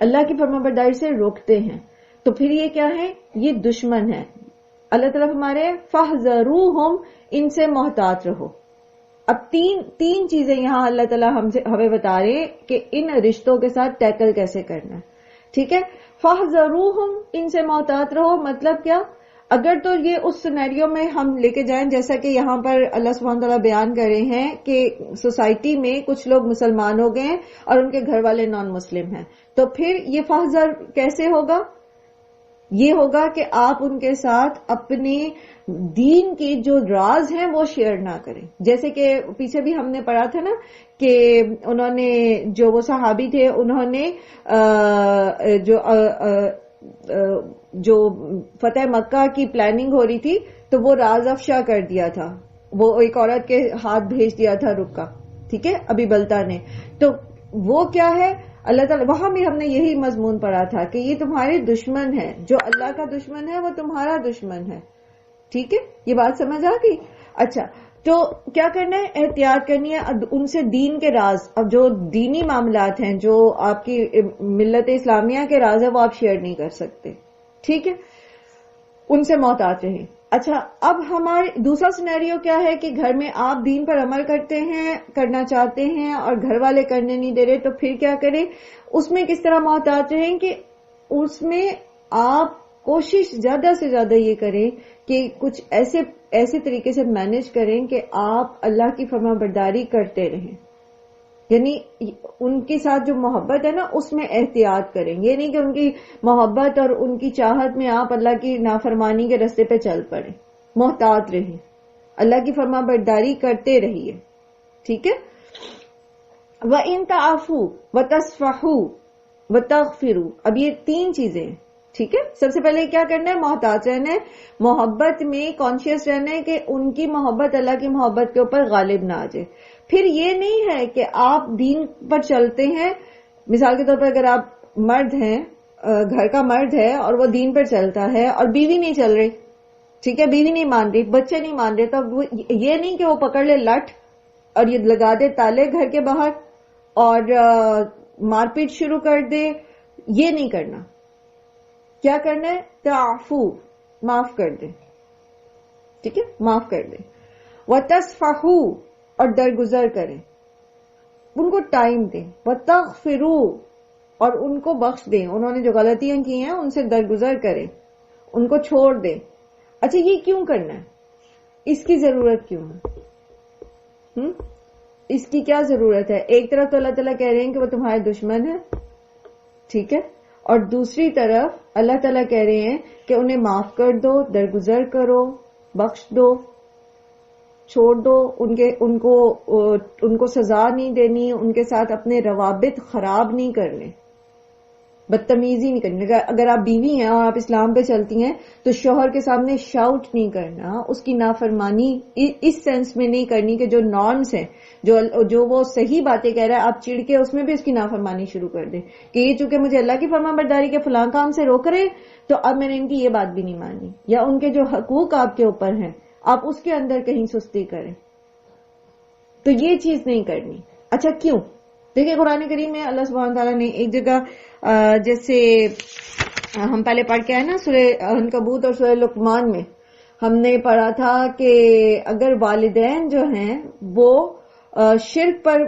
اللہ کی فرما برداری سے روکتے ہیں. تو پھر یہ کیا ہے؟ یہ دشمن ہے. اللہ تعالیٰ ہمارے فاحذروہم, ان سے محتاط رہو. اب تین چیزیں یہاں اللہ تعالیٰ ہمیں بتا رہے ہیں کہ ان رشتوں کے ساتھ ٹیکل کیسے کرنا ہے. ٹھیک ہے, فاحذروہم, ان سے محتاط رہو. مطلب کیا؟ اگر تو یہ اس سینیریو میں ہم لے کے جائیں جیسا کہ یہاں پر اللہ سبحانہ تعالیٰ بیان کر رہے ہیں کہ سوسائٹی میں کچھ لوگ مسلمان ہو گئے ہیں اور ان کے گھر والے نان مسلم ہیں, تو پھر یہ فاحذر کیسے ہوگا؟ یہ ہوگا کہ آپ ان کے ساتھ اپنے دین کے جو راز ہیں وہ شیئر نہ کریں. جیسے کہ پیچھے بھی ہم نے پڑھا تھا نا کہ انہوں نے جو وہ صحابی تھے انہوں نے جو فتح مکہ کی پلاننگ ہو رہی تھی تو وہ راز افشا کر دیا تھا. وہ ایک عورت کے ہاتھ بھیج دیا تھا رکا. ٹھیک ہے, ابھی بلتا نے. تو وہ کیا ہے؟ اللہ تعالیٰ, وہاں بھی ہم نے یہی مضمون پڑھا تھا کہ یہ تمہارے دشمن ہے. جو اللہ کا دشمن ہے وہ تمہارا دشمن ہے. ٹھیک ہے, یہ بات سمجھ آ گئی؟ اچھا, تو کیا کرنا ہے؟ احتیاط کرنی ہے ان سے دین کے راز. اب جو دینی معاملات ہیں, جو آپ کی ملت اسلامیہ کے راز ہے, وہ آپ شیئر نہیں کر سکتے. ٹھیک ہے, ان سے محتاط رہیں. اچھا, اب ہمارے دوسرا سینیریو کیا ہے کہ گھر میں آپ دین پر عمل کرتے ہیں, کرنا چاہتے ہیں اور گھر والے کرنے نہیں دے رہے, تو پھر کیا کریں؟ اس میں کس طرح محتاط رہیں کہ اس میں آپ کوشش زیادہ سے زیادہ یہ کریں کہ کچھ ایسے طریقے سے مینج کریں کہ آپ اللہ کی فرما برداری کرتے رہیں. یعنی ان کے ساتھ جو محبت ہے نا اس میں احتیاط کریں. یہ نہیں کہ ان کی محبت اور ان کی چاہت میں آپ اللہ کی نافرمانی کے رستے پہ چل پڑیں. محتاط رہیں, اللہ کی فرما برداری کرتے رہیے. ٹھیک ہے, وَإِن تَعْفُوا وَتَصْفَحُوا وَتَغْفِرُوا. اب یہ تین چیزیں ہیں. ٹھیک ہے, سب سے پہلے کیا کرنا ہے؟ محتاط رہنا ہے, محبت میں کانشیس رہنا ہے کہ ان کی محبت اللہ کی محبت کے اوپر غالب نہ آ جائے. پھر یہ نہیں ہے کہ آپ دین پر چلتے ہیں. مثال کے طور پر اگر آپ مرد ہیں, گھر کا مرد ہے اور وہ دین پر چلتا ہے اور بیوی نہیں چل رہی, ٹھیک ہے, بیوی نہیں مان رہی, بچے نہیں مان رہے, تو یہ نہیں کہ وہ پکڑ لے لٹ اور یہ لگا دے تالے گھر کے باہر اور مار پیٹ شروع کر دے. یہ نہیں کرنا. کیا کرنا ہے؟ تعفو, معاف کر دیں. ٹھیک ہے, معاف کر دیں. وتصفحوا, اور درگزر کریں, ان کو ٹائم دیں. وتغفروا, اور ان کو بخش دیں. انہوں نے جو غلطیاں کی ہیں ان سے درگزر کریں, ان کو چھوڑ دیں. اچھا, یہ کیوں کرنا ہے؟ اس کی ضرورت کیوں ہے؟ اس کی کیا ضرورت ہے؟ ایک طرف تو اللہ تعالیٰ کہہ رہے ہیں کہ وہ تمہارے دشمن ہیں, ٹھیک ہے, اور دوسری طرف اللہ تعالیٰ کہہ رہے ہیں کہ انہیں معاف کر دو, درگزر کرو, بخش دو, چھوڑ دو. ان کو سزا نہیں دینی, ان کے ساتھ اپنے روابط خراب نہیں کرنے, بدتمیزی نہیں کرنی. اگر آپ بیوی ہیں اور آپ اسلام پہ چلتی ہیں تو شوہر کے سامنے شاؤٹ نہیں کرنا, اس کی نافرمانی اس سینس میں نہیں کرنی کہ جو نارمز ہیں, جو وہ صحیح باتیں کہہ رہا ہے, آپ چڑ کے اس میں بھی اس کی نافرمانی شروع کر دیں کہ یہ چونکہ مجھے اللہ کی فرما برداری کے فلاں کام سے روک رہے تو اب میں نے ان کی یہ بات بھی نہیں مانی, یا ان کے جو حقوق آپ کے اوپر ہیں آپ اس کے اندر کہیں سستی کریں. تو یہ چیز نہیں کرنی. اچھا, کیوں؟ دیکھیں, قرآن کریم میں اللہ سبحانہ تعالیٰ نے ایک جگہ جیسے ہم پہلے پڑھ کے آئے نا سورہ عنکبوت اور سورہ لقمان میں ہم نے پڑھا تھا کہ اگر والدین جو ہیں وہ شرک پر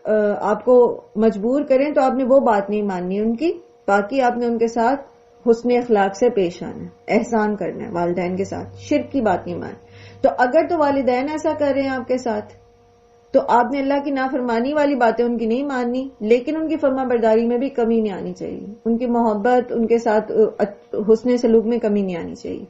آپ کو مجبور کریں تو آپ نے وہ بات نہیں ماننی ان کی، باقی آپ نے ان کے ساتھ حسن اخلاق سے پیش آنا ہے، احسان کرنا ہے والدین کے ساتھ، شرک کی بات نہیں ماننی۔ تو اگر تو والدین ایسا کر رہے ہیں آپ کے ساتھ تو آپ نے اللہ کی نافرمانی والی باتیں ان کی نہیں ماننی، لیکن ان کی فرما برداری میں بھی کمی نہیں آنی چاہیے، ان کی محبت، ان کے ساتھ حسن سلوک میں کمی نہیں آنی چاہیے۔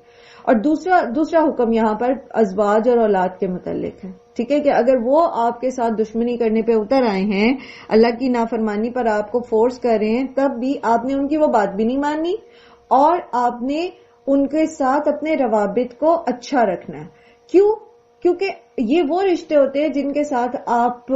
اور دوسرا حکم یہاں پر ازواج اور اولاد کے متعلق ہے، ٹھیک ہے، کہ اگر وہ آپ کے ساتھ دشمنی کرنے پہ اتر آئے ہیں، اللہ کی نافرمانی پر آپ کو فورس کر رہے ہیں، تب بھی آپ نے ان کی وہ بات بھی نہیں ماننی اور آپ نے ان کے ساتھ اپنے روابط کو اچھا رکھنا ہے۔ کیوں؟ کیونکہ یہ وہ رشتے ہوتے ہیں جن کے ساتھ آپ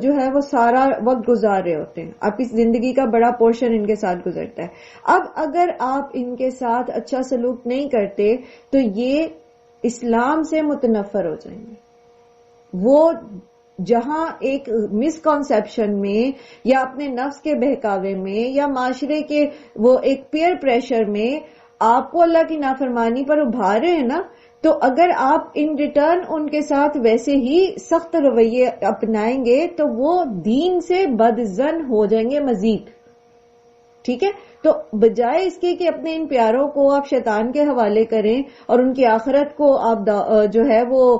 جو ہے وہ سارا وقت گزار رہے ہوتے ہیں، آپ کی زندگی کا بڑا پورشن ان کے ساتھ گزرتا ہے۔ اب اگر آپ ان کے ساتھ اچھا سلوک نہیں کرتے تو یہ اسلام سے متنفر ہو جائیں گے۔ وہ جہاں ایک مس کانسیپشن میں یا اپنے نفس کے بہکاوے میں یا معاشرے کے وہ ایک پیئر پریشر میں آپ کو اللہ کی نافرمانی پر ابھار رہے ہیں نا، تو اگر آپ ان ریٹرن ان کے ساتھ ویسے ہی سخت رویے اپنائیں گے تو وہ دین سے بدظن ہو جائیں گے مزید، ٹھیک ہے۔ تو بجائے اس کے کہ اپنے ان پیاروں کو آپ شیطان کے حوالے کریں اور ان کی آخرت کو آپ جو ہے وہ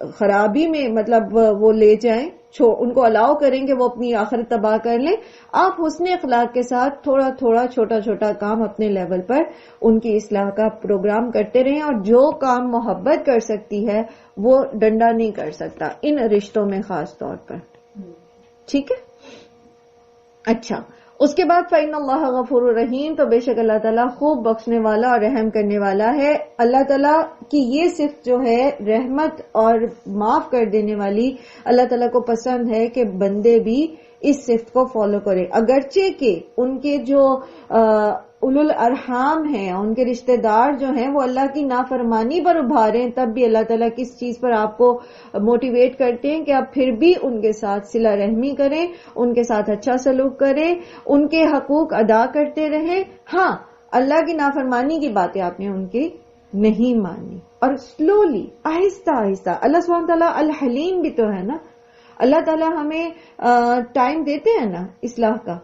خرابی میں مطلب وہ لے جائیں، ان کو الاؤ کریں کہ وہ اپنی آخرت تباہ کر لیں، آپ حسن اخلاق کے ساتھ تھوڑا تھوڑا چھوٹا چھوٹا کام اپنے لیول پر ان کی اصلاح کا پروگرام کرتے رہیں، اور جو کام محبت کر سکتی ہے وہ ڈنڈا نہیں کر سکتا ان رشتوں میں خاص طور پر، ٹھیک ہے۔ اچھا، اس کے بعد فَإِنَّ اللَّهَ غَفُورٌ رَحِيمٌ، تو بے شک اللہ تعالیٰ خوب بخشنے والا اور رحم کرنے والا ہے۔ اللہ تعالیٰ کی یہ صفت جو ہے رحمت اور معاف کر دینے والی، اللہ تعالیٰ کو پسند ہے کہ بندے بھی اس صفت کو فالو کرے، اگرچہ کہ ان کے جو اولو الارحام ہیں، ان کے رشتہ دار جو ہیں وہ اللہ کی نافرمانی پر ابھاریں، تب بھی اللہ تعالیٰ کس چیز پر آپ کو موٹیویٹ کرتے ہیں کہ آپ پھر بھی ان کے ساتھ صلہ رحمی کریں، ان کے ساتھ اچھا سلوک کریں، ان کے حقوق ادا کرتے رہیں۔ ہاں، اللہ کی نافرمانی کی باتیں آپ نے ان کی نہیں مانی، اور سلولی، آہستہ آہستہ۔ اللہ سبحانہ تعالیٰ الحلیم بھی تو ہے نا، اللہ تعالیٰ ہمیں ٹائم دیتے ہیں نا اصلاح کا،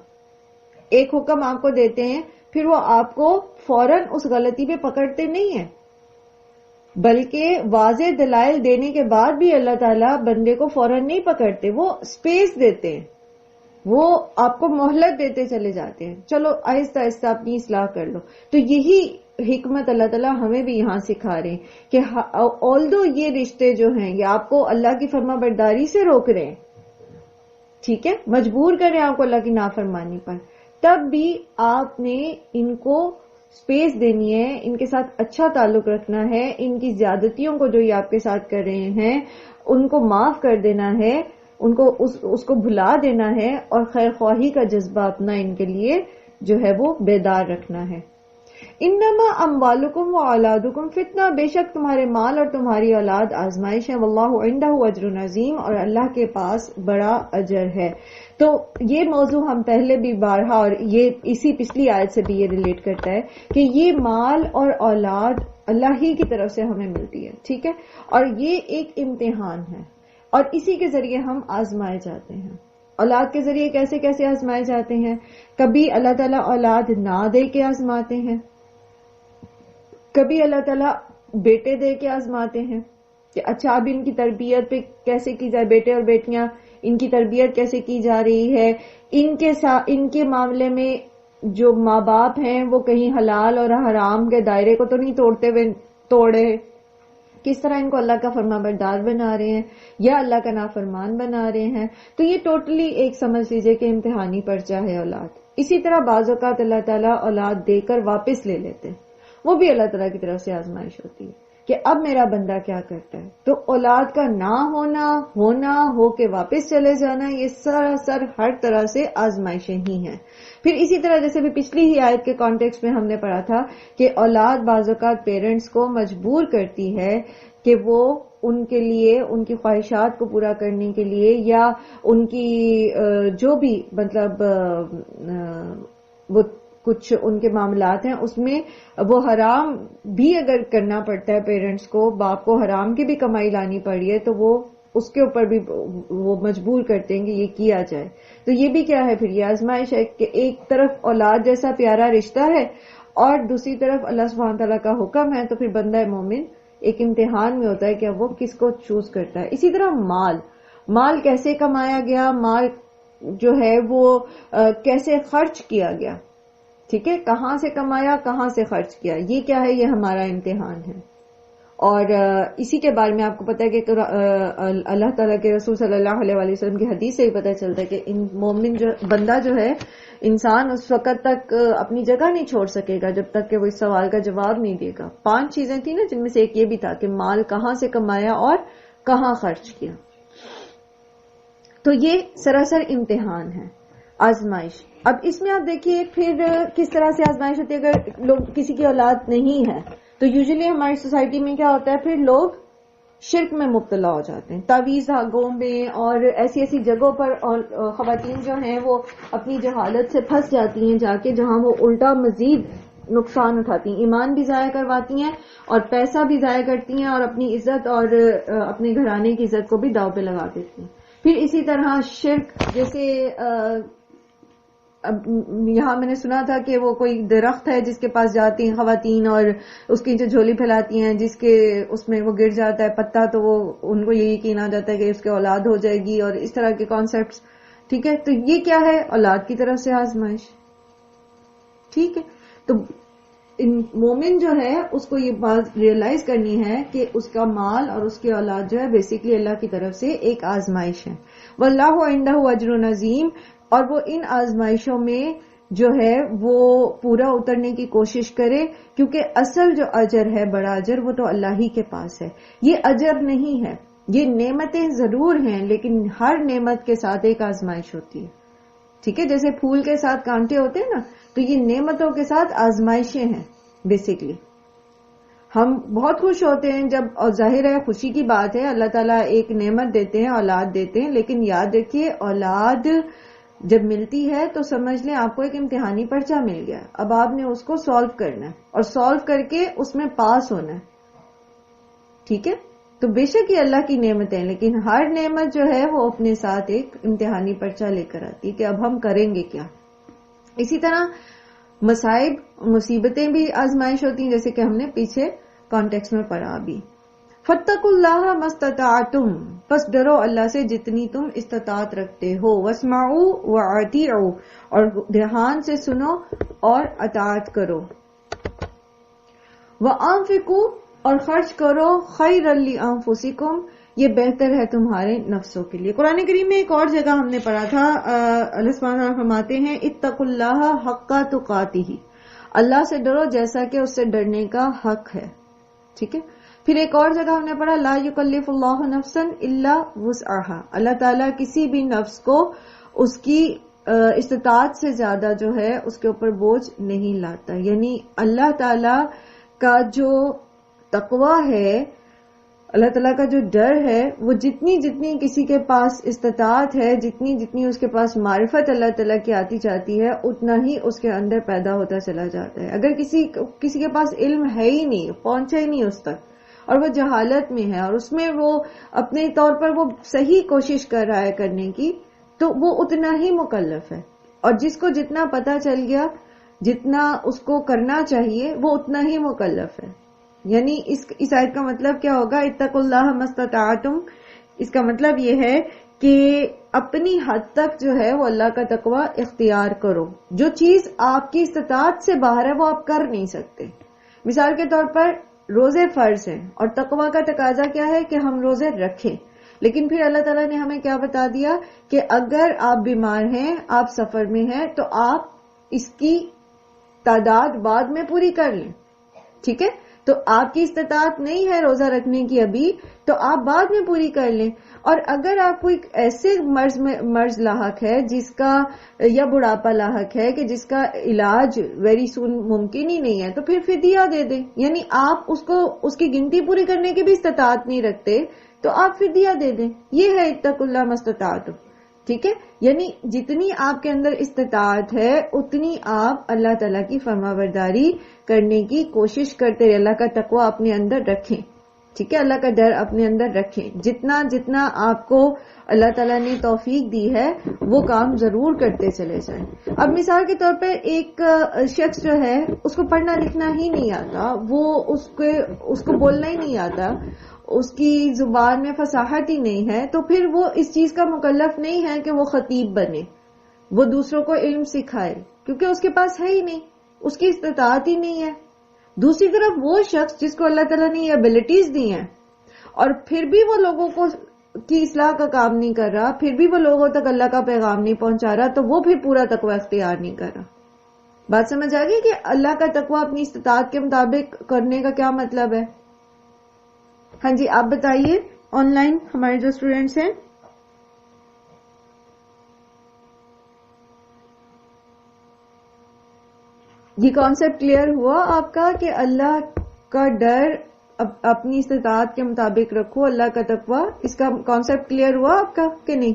ایک حکم آپ کو دیتے ہیں، پھر وہ آپ کو فوراً اس غلطی پہ پکڑتے نہیں ہیں، بلکہ واضح دلائل دینے کے بعد بھی اللہ تعالیٰ بندے کو فوراً نہیں پکڑتے، وہ سپیس دیتے ہیں، وہ آپ کو مہلت دیتے چلے جاتے ہیں، چلو آہستہ آہستہ اپنی اصلاح کر لو۔ تو یہی حکمت اللہ تعالیٰ ہمیں بھی یہاں سکھا رہے ہیں کہ آلدو یہ رشتے جو ہیں یہ آپ کو اللہ کی فرما برداری سے روک رہے ہیں، ٹھیک ہے، مجبور کر رہے ہیں آپ کو اللہ کی نافرمانی پر، تب بھی آپ نے ان کو سپیس دینی ہے، ان کے ساتھ اچھا تعلق رکھنا ہے، ان کی زیادتیوں کو جو یہ آپ کے ساتھ کر رہے ہیں ان کو معاف کر دینا ہے، ان کو اس کو بھلا دینا ہے، اور خیر خواہی کا جذبہ اپنا ان کے لیے جو ہے وہ بیدار رکھنا ہے۔ انما اموالکم و اولادکم فتنہ، بے شک تمہارے مال اور تمہاری اولاد آزمائش ہے، واللہ عندہ اجر عظیم، اور اللہ کے پاس بڑا اجر ہے۔ تو یہ موضوع ہم پہلے بھی بارہا، اور یہ اسی پچھلی آیت سے بھی یہ ریلیٹ کرتا ہے کہ یہ مال اور اولاد اللہ ہی کی طرف سے ہمیں ملتی ہے، ٹھیک ہے، اور یہ ایک امتحان ہے، اور اسی کے ذریعے ہم آزمائے جاتے ہیں۔ اولاد کے ذریعے کیسے کیسے آزمائے جاتے ہیں؟ کبھی اللہ تعالیٰ اولاد نہ دے کے آزماتے ہیں، کبھی اللہ تعالیٰ بیٹے دے کے آزماتے ہیں کہ اچھا اب ان کی تربیت پہ کیسے کی جائے، بیٹے اور بیٹیاں ان کی تربیت کیسے کی جا رہی ہے، ان کے معاملے میں جو ماں باپ ہیں وہ کہیں حلال اور حرام کے دائرے کو تو نہیں توڑے، کس طرح ان کو اللہ کا فرما بردار بنا رہے ہیں یا اللہ کا نافرمان بنا رہے ہیں۔ تو یہ ٹوٹلی ایک سمجھ لیجئے کہ امتحانی پرچہ ہے اولاد۔ اسی طرح بعض اوقات اللہ تعالیٰ اولاد دے کر واپس لے لیتے ہیں، وہ بھی اللہ تعالیٰ کی طرف سے آزمائش ہوتی ہے کہ اب میرا بندہ کیا کرتا ہے۔ تو اولاد کا نہ ہونا ہو کے واپس چلے جانا، یہ سراسر ہر طرح سے آزمائشیں ہی ہیں۔ پھر اسی طرح جیسے بھی پچھلی ہی آیت کے کانٹیکسٹ میں ہم نے پڑھا تھا کہ اولاد بعض اوقات پیرنٹس کو مجبور کرتی ہے کہ وہ ان کے لیے ان کی خواہشات کو پورا کرنے کے لیے یا ان کی جو بھی مطلب وہ کچھ ان کے معاملات ہیں اس میں وہ حرام بھی اگر کرنا پڑتا ہے پیرنٹس کو، باپ کو حرام کی بھی کمائی لانی پڑی ہے تو وہ اس کے اوپر بھی وہ مجبور کرتے ہیں کہ یہ کیا جائے. تو یہ بھی کیا ہے پھر یہ آزمائش ہے کہ ایک طرف اولاد جیسا پیارا رشتہ ہے اور دوسری طرف اللہ سبحانہ تعالیٰ کا حکم ہے، تو پھر بندہ مومن ایک امتحان میں ہوتا ہے کہ وہ کس کو چوز کرتا ہے. اسی طرح مال کیسے کمایا گیا، مال جو ہے وہ کیسے خرچ کیا گیا، ٹھیک ہے، کہاں سے کمایا، کہاں سے خرچ کیا، یہ کیا ہے، یہ ہمارا امتحان ہے. اور اسی کے بارے میں آپ کو پتا ہے کہ اللہ تعالیٰ کے رسول صلی اللہ علیہ وسلم کی حدیث سے ہی پتہ چلتا ہے کہ مومن بندہ جو ہے انسان اس وقت تک اپنی جگہ نہیں چھوڑ سکے گا جب تک کہ وہ اس سوال کا جواب نہیں دے گا. 5 چیزیں تھیں نا، جن میں سے ایک یہ بھی تھا کہ مال کہاں سے کمایا اور کہاں خرچ کیا. تو یہ سراسر امتحان ہے، آزمائش. اب اس میں آپ دیکھیے پھر کس طرح سے آزمائش ہوتی ہے. اگر لوگ کسی کی اولاد نہیں ہے تو یوزلی ہماری سوسائٹی میں کیا ہوتا ہے، پھر لوگ شرک میں مبتلا ہو جاتے ہیں، تعویذ دھاگوں میں اور ایسی ایسی جگہوں پر. اور خواتین جو ہیں وہ اپنی جہالت سے پھنس جاتی ہیں جا کے، جہاں وہ الٹا مزید نقصان اٹھاتی ہیں، ایمان بھی ضائع کرواتی ہیں اور پیسہ بھی ضائع کرتی ہیں اور اپنی عزت اور اپنے گھرانے کی عزت کو بھی داؤ پہ لگا دیتی ہیں. پھر اسی طرح شرک، جیسے یہاں میں نے سنا تھا کہ وہ کوئی درخت ہے جس کے پاس جاتی ہیں خواتین اور اس کی جو جھولی پھیلاتی ہیں، جس کے اس میں وہ گر جاتا ہے پتا، تو وہ ان کو یہ یقین آ جاتا ہے کہ اس کے اولاد ہو جائے گی، اور اس طرح کے کانسیپٹس. ٹھیک ہے، تو یہ کیا ہے، اولاد کی طرف سے آزمائش. ٹھیک ہے، تو مومن جو ہے اس کو یہ بات ریئلائز کرنی ہے کہ اس کا مال اور اس کی اولاد جو ہے بیسیکلی اللہ کی طرف سے ایک آزمائش ہے. واللہ عندہ اجر عظیم، اور وہ ان آزمائشوں میں جو ہے وہ پورا اترنے کی کوشش کرے، کیونکہ اصل جو اجر ہے، بڑا اجر، وہ تو اللہ ہی کے پاس ہے. یہ اجر نہیں ہے، یہ نعمتیں ضرور ہیں لیکن ہر نعمت کے ساتھ ایک آزمائش ہوتی ہے. ٹھیک ہے، جیسے پھول کے ساتھ کانٹے ہوتے ہیں نا، تو یہ نعمتوں کے ساتھ آزمائشیں ہیں بیسیکلی. ہم بہت خوش ہوتے ہیں جب، اور ظاہر ہے خوشی کی بات ہے، اللہ تعالیٰ ایک نعمت دیتے ہیں، اولاد دیتے ہیں، لیکن یاد رکھیے اولاد جب ملتی ہے تو سمجھ لیں آپ کو ایک امتحانی پرچہ مل گیا. اب آپ نے اس کو سالو کرنا ہے اور سالو کر کے اس میں پاس ہونا ہے. ٹھیک ہے، تو بے شک یہ اللہ کی نعمتیں ہیں، لیکن ہر نعمت جو ہے وہ اپنے ساتھ ایک امتحانی پرچہ لے کر آتی ہے کہ اب ہم کریں گے کیا. اسی طرح مصائب، مصیبتیں بھی آزمائش ہوتی ہیں، جیسے کہ ہم نے پیچھے کانٹیکس میں پڑھا بھی. فَاتَّقُوا اللَّهَ مَا اسْتَطَعْتُمْ، پس ڈرو اللہ سے جتنی تم استطاعت رکھتے ہو. وَاسْمَعُوا وَأَطِیعُوا، اور دھیان سے سنو اور اطاعت کرو. وَأَنفِقُوا، اور خرچ کرو. خَيْرًا لِأَنفُسِكُمْ، یہ بہتر ہے تمہارے نفسوں کے لیے. قرآن کریم میں ایک اور جگہ ہم نے پڑھا تھا، اللہ سبحانہ وتعالیٰ فرماتے ہیں اتقوا اللہ حق تقاتہ، اللہ سے ڈرو جیسا کہ اس سے ڈرنے کا حق ہے. ٹھیک ہے، پھر ایک اور جگہ ہم نے پڑھا لا یکلف اللہ نفسا الا وسعها، اللہ تعالیٰ کسی بھی نفس کو اس کی استطاعت سے زیادہ جو ہے اس کے اوپر بوجھ نہیں لاتا. یعنی اللہ تعالیٰ کا جو تقوی ہے، اللہ تعالیٰ کا جو ڈر ہے، وہ جتنی جتنی کسی کے پاس استطاعت ہے، جتنی جتنی اس کے پاس معرفت اللہ تعالیٰ کی آتی جاتی ہے، اتنا ہی اس کے اندر پیدا ہوتا چلا جاتا ہے. اگر کسی کے پاس علم ہے ہی نہیں، پہنچا ہی نہیں اس تک، اور وہ جہالت میں ہے اور اس میں وہ اپنے طور پر وہ صحیح کوشش کر رہا ہے کرنے کی، تو وہ اتنا ہی مکلف ہے. اور جس کو جتنا پتا چل گیا، جتنا اس کو کرنا چاہیے، وہ اتنا ہی مکلف ہے. یعنی اس آیت کا مطلب کیا ہوگا، اتقوا اللہ ما استطعتم، اس کا مطلب یہ ہے کہ اپنی حد تک جو ہے وہ اللہ کا تقوی اختیار کرو. جو چیز آپ کی استطاعت سے باہر ہے وہ آپ کر نہیں سکتے. مثال کے طور پر روزے فرض ہیں، اور تقوی کا تقاضا کیا ہے کہ ہم روزے رکھیں، لیکن پھر اللہ تعالیٰ نے ہمیں کیا بتا دیا کہ اگر آپ بیمار ہیں، آپ سفر میں ہیں، تو آپ اس کی تعداد بعد میں پوری کر لیں. ٹھیک ہے، تو آپ کی استطاعت نہیں ہے روزہ رکھنے کی ابھی، تو آپ بعد میں پوری کر لیں. اور اگر آپ کو ایک ایسے مرض لاحق ہے جس کا، یا بڑھاپا لاحق ہے کہ جس کا علاج ویری سون ممکن ہی نہیں ہے، تو پھر فدیہ دے دیں. یعنی آپ اس کی گنتی پوری کرنے کی بھی استطاعت نہیں رکھتے تو آپ فدیہ دے دیں. یہ ہے اتقوا اللہ ما استطعتم. ٹھیک ہے، یعنی جتنی آپ کے اندر استطاعت ہے اتنی آپ اللہ تعالیٰ کی فرما برداری کرنے کی کوشش کرتے رہے، اللہ کا تقوی اپنے اندر رکھیں. ٹھیک ہے، اللہ کا ڈر اپنے اندر رکھیں. جتنا جتنا آپ کو اللہ تعالیٰ نے توفیق دی ہے وہ کام ضرور کرتے چلے جائیں. اب مثال کے طور پہ ایک شخص جو ہے اس کو پڑھنا لکھنا ہی نہیں آتا، وہ اس کو بولنا ہی نہیں آتا، اس کی زبان میں فصاحت ہی نہیں ہے، تو پھر وہ اس چیز کا مکلف نہیں ہے کہ وہ خطیب بنے، وہ دوسروں کو علم سکھائے، کیونکہ اس کے پاس ہے ہی نہیں، اس کی استطاعت ہی نہیں ہے. دوسری طرف وہ شخص جس کو اللہ تعالیٰ نے یہ ایبلٹیز دی ہیں اور پھر بھی وہ لوگوں کو کی اصلاح کا کام نہیں کر رہا، پھر بھی وہ لوگوں تک اللہ کا پیغام نہیں پہنچا رہا، تو وہ پھر پورا تقوی اختیار نہیں کر رہا. بات سمجھ آ گئی کہ اللہ کا تقوی اپنی استطاعت کے مطابق کرنے کا کیا مطلب ہے؟ ہاں جی، آپ بتائیے آن لائن ہمارے جو اسٹوڈینٹس ہیں. یہ کانسیپٹ کلیئر ہوا آپ کا کہ اللہ کا ڈر اپنی استطاعت کے مطابق رکھو، اللہ کا تقوی، اس کا کانسیپٹ کلیئر ہوا آپ کا کہ نہیں؟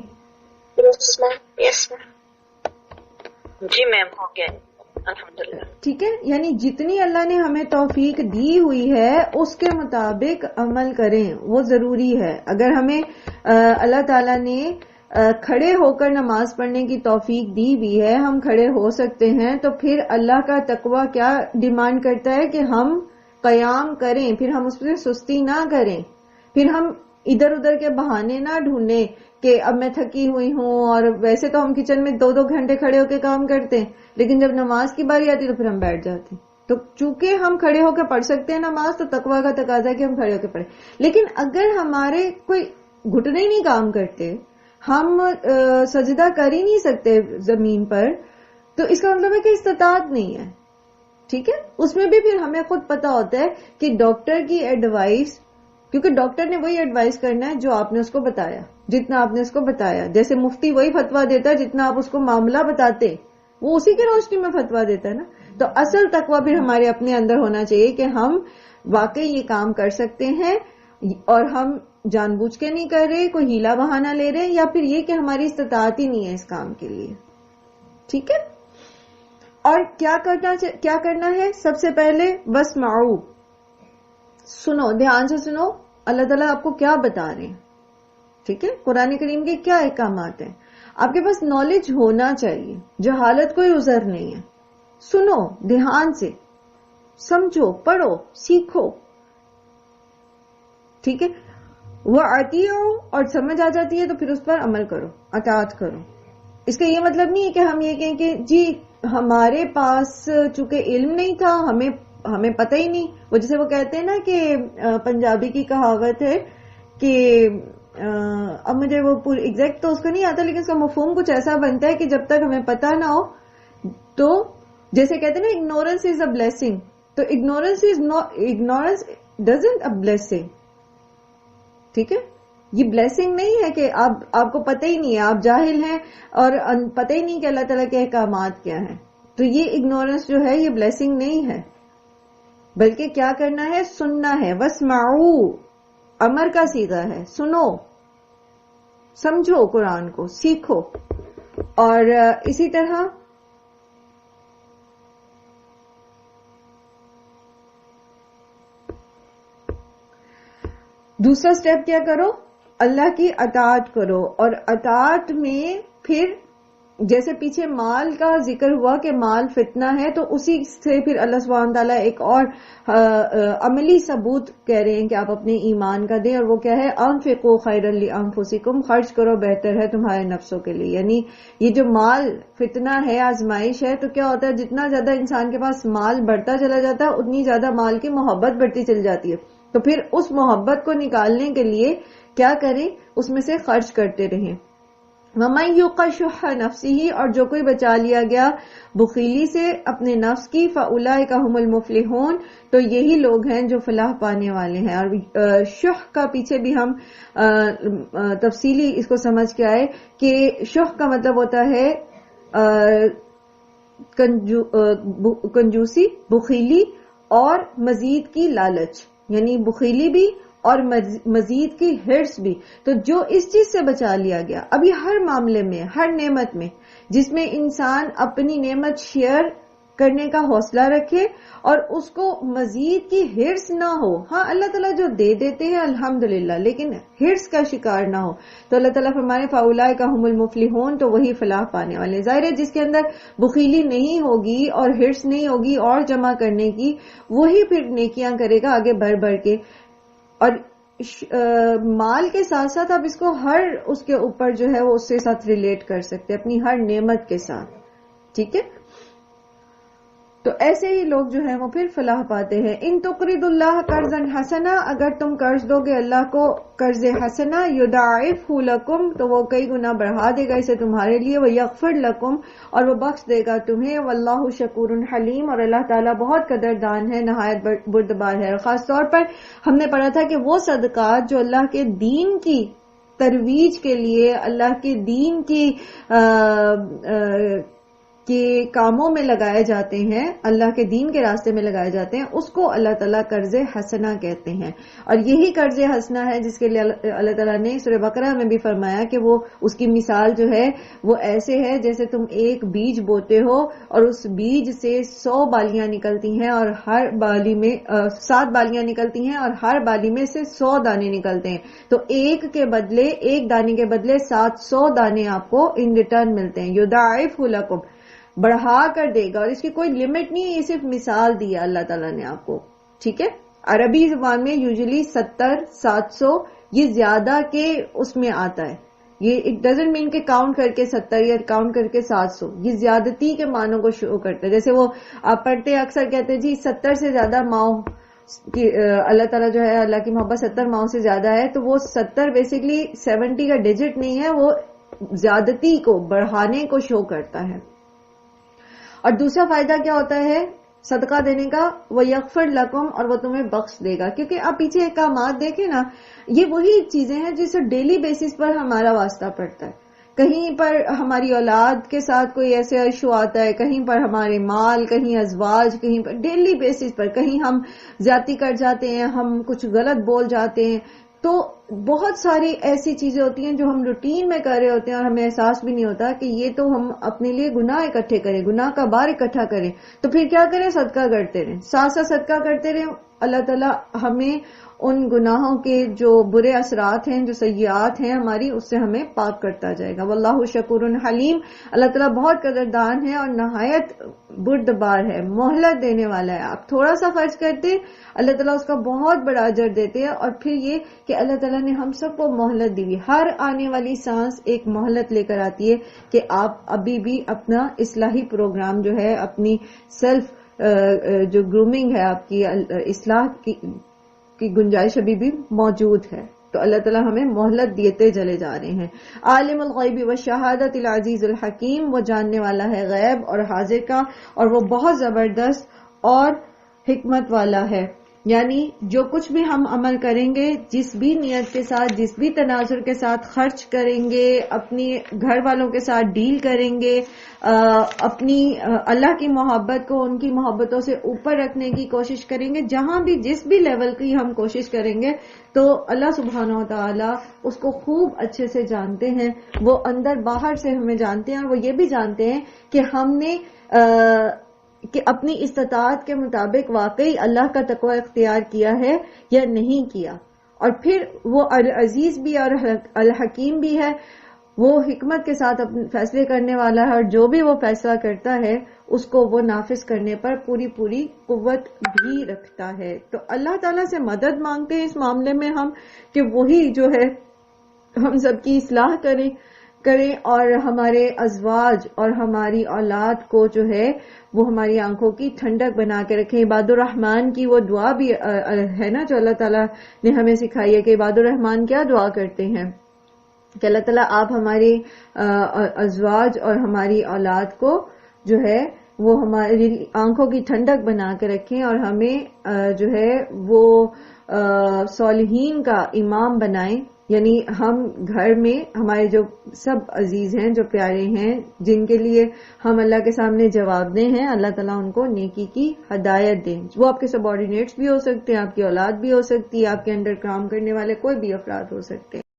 یس میم. جی میم، ہو گیا الحمدللہ. ٹھیک ہے، یعنی جتنی اللہ نے ہمیں توفیق دی ہوئی ہے اس کے مطابق عمل کریں، وہ ضروری ہے. اگر ہمیں اللہ تعالیٰ نے کھڑے ہو کر نماز پڑھنے کی توفیق دی بھی ہے، ہم کھڑے ہو سکتے ہیں، تو پھر اللہ کا تقوی کیا ڈیمانڈ کرتا ہے کہ ہم قیام کریں، پھر ہم اس پہ سستی نہ کریں، پھر ہم ادھر ادھر کے بہانے نہ ڈھونڈیں کہ اب میں تھکی ہوئی ہوں. اور ویسے تو ہم کچن میں 2-2 گھنٹے کھڑے ہو کے کام کرتے ہیں، لیکن جب نماز کی باری آتی تو پھر ہم بیٹھ جاتے ہیں. تو چونکہ ہم کھڑے ہو کے پڑھ سکتے ہیں نماز، تو تقوی کا تقاضا ہے کہ ہم کھڑے ہو کے پڑھیں. لیکن اگر ہمارے کوئی گھٹنے ہی نہیں کام کرتے، ہم سجدہ کر ہی نہیں سکتے زمین پر، تو اس کا مطلب ہے کہ استطاعت نہیں ہے. ٹھیک ہے، اس میں بھی پھر ہمیں خود پتا ہوتا ہے کہ ڈاکٹر کی ایڈوائس، کیونکہ ڈاکٹر نے وہی ایڈوائس کرنا ہے جو آپ نے اس کو بتایا، جتنا آپ نے اس کو بتایا. جیسے مفتی وہی فتویٰ دیتا ہے جتنا آپ اس کو معاملہ بتاتے، وہ اسی کی روشنی میں فتویٰ دیتا ہے نا. تو اصل تقویٰ پھر ہمارے اپنے اندر ہونا چاہیے کہ ہم واقعی یہ کام کر سکتے ہیں، اور ہم جان بوجھ کے نہیں کر رہے، کوئی ہیلا بہانہ لے رہے، یا پھر یہ کہ ہماری استطاعت ہی نہیں ہے اس کام کے لیے. ٹھیک ہے، اور کیا کرنا ہے؟ سب سے پہلے واسمعوا، سنو، دھیان سے سنو اللہ تعالیٰ آپ کو کیا بتا رہے ہیں. ٹھیک ہے، قرآن کریم کے کیا احکامات ہیں، آپ کے پاس نالج ہونا چاہیے، جہالت کوئی عذر نہیں ہے. سنو دھیان سے، سمجھو، پڑھو، سیکھو. ٹھیک ہے، وَأَطِیعُوا، اور سمجھ آ جاتی ہے تو پھر اس پر عمل کرو، اطاعت کرو. اس کا یہ مطلب نہیں ہے کہ ہم یہ کہیں کہ جی ہمارے پاس چونکہ علم نہیں تھا، ہمیں پتہ ہی نہیں. وہ جسے وہ کہتے ہیں نا کہ پنجابی کی کہاوت ہے کہ اب مجھے وہ پوری ایگزیکٹ تو اس کو نہیں آتا، لیکن اس کا مفہوم کچھ ایسا بنتا ہے کہ جب تک ہمیں پتہ نہ ہو، تو جیسے کہتے ہیں نا اگنورینس از اے بلیسنگ، تو اگنورینس ڈزنٹ اے بلیسنگ. ٹھیک ہے، یہ بلیسنگ نہیں ہے کہ آپ کو پتہ ہی نہیں ہے، آپ جاہل ہیں اور پتہ ہی نہیں کہ اللہ تعالیٰ کے احکامات کیا ہیں. تو یہ اگنورنس جو ہے یہ بلیسنگ نہیں ہے، بلکہ کیا کرنا ہے؟ سننا ہے. واسمعوا امر کا صیغہ ہے، سنو، سمجھو، قرآن کو سیکھو. اور اسی طرح دوسرا سٹیپ کیا کرو؟ اللہ کی اطاعت کرو. اور اطاعت میں پھر جیسے پیچھے مال کا ذکر ہوا کہ مال فتنہ ہے، تو اسی سے پھر اللہ سبحانہ تعالیٰ ایک اور عملی ثبوت کہہ رہے ہیں کہ آپ اپنے ایمان کا دیں، اور وہ کیا ہے؟ انفقوا خیرا لانفسکم، خرچ کرو بہتر ہے تمہارے نفسوں کے لیے. یعنی یہ جو مال فتنہ ہے، آزمائش ہے، تو کیا ہوتا ہے؟ جتنا زیادہ انسان کے پاس مال بڑھتا چلا جاتا ہے، اتنی زیادہ مال کی محبت بڑھتی چلی جاتی ہے. تو پھر اس محبت کو نکالنے کے لیے کیا کریں؟ اس میں سے خرچ کرتے رہیں. وَمَن يُوقَ شُحَّ نَفْسِهِ، اور جو کوئی بچا لیا گیا بخیلی سے اپنے نفس کی، فَأُولَٰئِكَ هُمُ الْمُفْلِحُونَ، تو یہی لوگ ہیں جو فلاح پانے والے ہیں. اور شح کا پیچھے بھی ہم تفصیلی اس کو سمجھ کے آئے کہ شح کا مطلب ہوتا ہے کنجوسی، بخیلی اور مزید کی لالچ، یعنی بخیلی بھی اور مزید کی ہرس بھی. تو جو اس چیز سے بچا لیا گیا، ابھی ہر معاملے میں، ہر نعمت میں جس میں انسان اپنی نعمت شیئر کرنے کا حوصلہ رکھے اور اس کو مزید کی ہرس نہ ہو. ہاں اللہ تعالیٰ جو دے دیتے ہیں الحمدللہ، لیکن ہرس کا شکار نہ ہو. تو اللہ تعالیٰ فرمانے فَأُولَٰئِكَ هُمُ الْمُفْلِحُونَ، تو وہی فلاح پانے والے. ظاہر ہے جس کے اندر بخیلی نہیں ہوگی اور ہرس نہیں ہوگی اور جمع کرنے کی، وہی پھر نیکیاں کرے گا آگے بڑھ بڑھ کے. اور مال کے ساتھ ساتھ آپ اس کو ہر اس کے اوپر جو ہے وہ اس کے ساتھ ریلیٹ کر سکتے، اپنی ہر نعمت کے ساتھ. ٹھیک ہے، تو ایسے ہی لوگ جو ہیں وہ پھر فلاح پاتے ہیں. ان تقرضوا اللہ قرضا حسنا، اگر تم قرض دو گے اللہ کو قرض حسنا، یضاعفہ لکم، تو وہ کئی گنا بڑھا دے گا اسے تمہارے لیے، ویغفر لکم، اور وہ بخش دے گا تمہیں، واللہ شکور حلیم، اور اللہ تعالیٰ بہت قدردان ہے، نہایت بردبار ہے. اور خاص طور پر ہم نے پڑھا تھا کہ وہ صدقات جو اللہ کے دین کی ترویج کے لیے، اللہ کے دین کی کے کاموں میں لگائے جاتے ہیں، اللہ کے دین کے راستے میں لگائے جاتے ہیں، اس کو اللہ تعالیٰ قرض حسنہ کہتے ہیں. اور یہی قرض حسنہ ہے جس کے لیے اللہ تعالیٰ نے سورہ بقرہ میں بھی فرمایا کہ وہ اس کی مثال جو ہے وہ ایسے ہے جیسے تم ایک بیج بوتے ہو اور اس بیج سے 100 بالیاں نکلتی ہیں، اور ہر بالی میں 7 بالیاں نکلتی ہیں، اور ہر بالی میں سے 100 دانے نکلتے ہیں. تو ایک دانے کے بدلے 700 دانے آپ کو ان ریٹرن ملتے ہیں. یضاعفہ لکم، بڑھا کر دے گا، اور اس کی کوئی لمٹ نہیں، یہ صرف مثال دی ہے اللہ تعالیٰ نے آپ کو. ٹھیک ہے، عربی زبان میں یوزلی 70 700 یہ زیادہ کے اس میں آتا ہے. یہ اٹ ڈزنٹ مین کہ کاؤنٹ کر کے 70 یا کاؤنٹ کر کے 700، یہ زیادتی کے معنوں کو شو کرتا ہے. جیسے وہ آپ پڑھتے اکثر کہتے جی 70 سے زیادہ ماؤں اللہ تعالیٰ جو ہے، اللہ کی محبت 70 ماؤں سے زیادہ ہے، تو وہ 70 بیسیکلی 70 کا ڈیجٹ نہیں ہے، وہ زیادتی کو بڑھانے کو شو کرتا ہے. اور دوسرا فائدہ کیا ہوتا ہے صدقہ دینے کا؟ وَيَغْفِرْ لَكُمْ، اور وہ تمہیں بخش دے گا. کیونکہ آپ پیچھے احکامات دیکھیں نا، یہ وہی چیزیں ہیں جس سے ڈیلی بیسس پر ہمارا واسطہ پڑتا ہے. کہیں پر ہماری اولاد کے ساتھ کوئی ایسے ایشو آتا ہے، کہیں پر ہمارے مال، کہیں ازواج، کہیں پر ڈیلی بیسس پر کہیں ہم زیادتی کر جاتے ہیں، ہم کچھ غلط بول جاتے ہیں. تو بہت ساری ایسی چیزیں ہوتی ہیں جو ہم روٹین میں کر رہے ہوتے ہیں اور ہمیں احساس بھی نہیں ہوتا کہ یہ تو ہم اپنے لیے گناہ اکٹھے کریں، گناہ کا بار اکٹھا کریں. تو پھر کیا کریں؟ صدقہ کرتے رہیں، ساتھ ساتھ صدقہ کرتے رہیں. اللہ تعالیٰ ہمیں ان گناہوں کے جو برے اثرات ہیں، جو سیئات ہیں ہماری، اس سے ہمیں پاک کرتا جائے گا. واللہ شکور حلیم، اللہ تعالیٰ بہت قدردان ہے اور نہایت بردبار ہے، مہلت دینے والا ہے. آپ تھوڑا سا خرچ کرتے، اللہ تعالیٰ اس کا بہت بڑا اجر دیتے ہیں. اور پھر یہ کہ اللہ تعالیٰ نے ہم سب کو مہلت دی ہوئی، ہر آنے والی سانس ایک مہلت لے کر آتی ہے کہ آپ ابھی بھی اپنا اصلاحی پروگرام جو ہے، اپنی سیلف جو گرومنگ ہے، آپ کی اصلاح کی گنجائش ابھی بھی موجود ہے. تو اللہ تعالیٰ ہمیں مہلت دیتے چلے جا رہے ہیں. عالم الغیب والشہادۃ العزیز الحکیم، وہ جاننے والا ہے غیب اور حاضر کا، اور وہ بہت زبردست اور حکمت والا ہے. یعنی جو کچھ بھی ہم عمل کریں گے، جس بھی نیت کے ساتھ، جس بھی تناظر کے ساتھ خرچ کریں گے، اپنی گھر والوں کے ساتھ ڈیل کریں گے، اپنی اللہ کی محبت کو ان کی محبتوں سے اوپر رکھنے کی کوشش کریں گے، جہاں بھی جس بھی لیول کی ہم کوشش کریں گے، تو اللہ سبحانہ و تعالی اس کو خوب اچھے سے جانتے ہیں. وہ اندر باہر سے ہمیں جانتے ہیں، اور وہ یہ بھی جانتے ہیں کہ ہم نے کہ اپنی استطاعت کے مطابق واقعی اللہ کا تقوی اختیار کیا ہے یا نہیں کیا. اور پھر وہ العزیز بھی اور الحکیم بھی ہے، وہ حکمت کے ساتھ اپنے فیصلے کرنے والا ہے، اور جو بھی وہ فیصلہ کرتا ہے اس کو وہ نافذ کرنے پر پوری قوت بھی رکھتا ہے. تو اللہ تعالیٰ سے مدد مانگتے ہیں اس معاملے میں ہم کہ وہی جو ہے ہم سب کی اصلاح کریں اور ہمارے ازواج اور ہماری اولاد کو جو ہے وہ ہماری آنکھوں کی ٹھنڈک بنا کے رکھیں. عباد الرحمن کی وہ دعا بھی ہے نا جو اللہ تعالیٰ نے ہمیں سکھائی ہے کہ عباد الرحمن کیا دعا کرتے ہیں کہ اللہ تعالیٰ آپ ہماری ازواج اور ہماری اولاد کو جو ہے وہ ہماری آنکھوں کی ٹھنڈک بنا کے رکھیں، اور ہمیں جو ہے وہ صالحین کا امام بنائیں. یعنی ہم گھر میں ہمارے جو سب عزیز ہیں، جو پیارے ہیں، جن کے لیے ہم اللہ کے سامنے جواب دیں ہیں، اللہ تعالیٰ ان کو نیکی کی ہدایت دیں. وہ آپ کے سب آرڈینیٹس بھی ہو سکتے ہیں، آپ کی اولاد بھی ہو سکتی ہے، آپ کے انڈر کام کرنے والے کوئی بھی افراد ہو سکتے ہیں.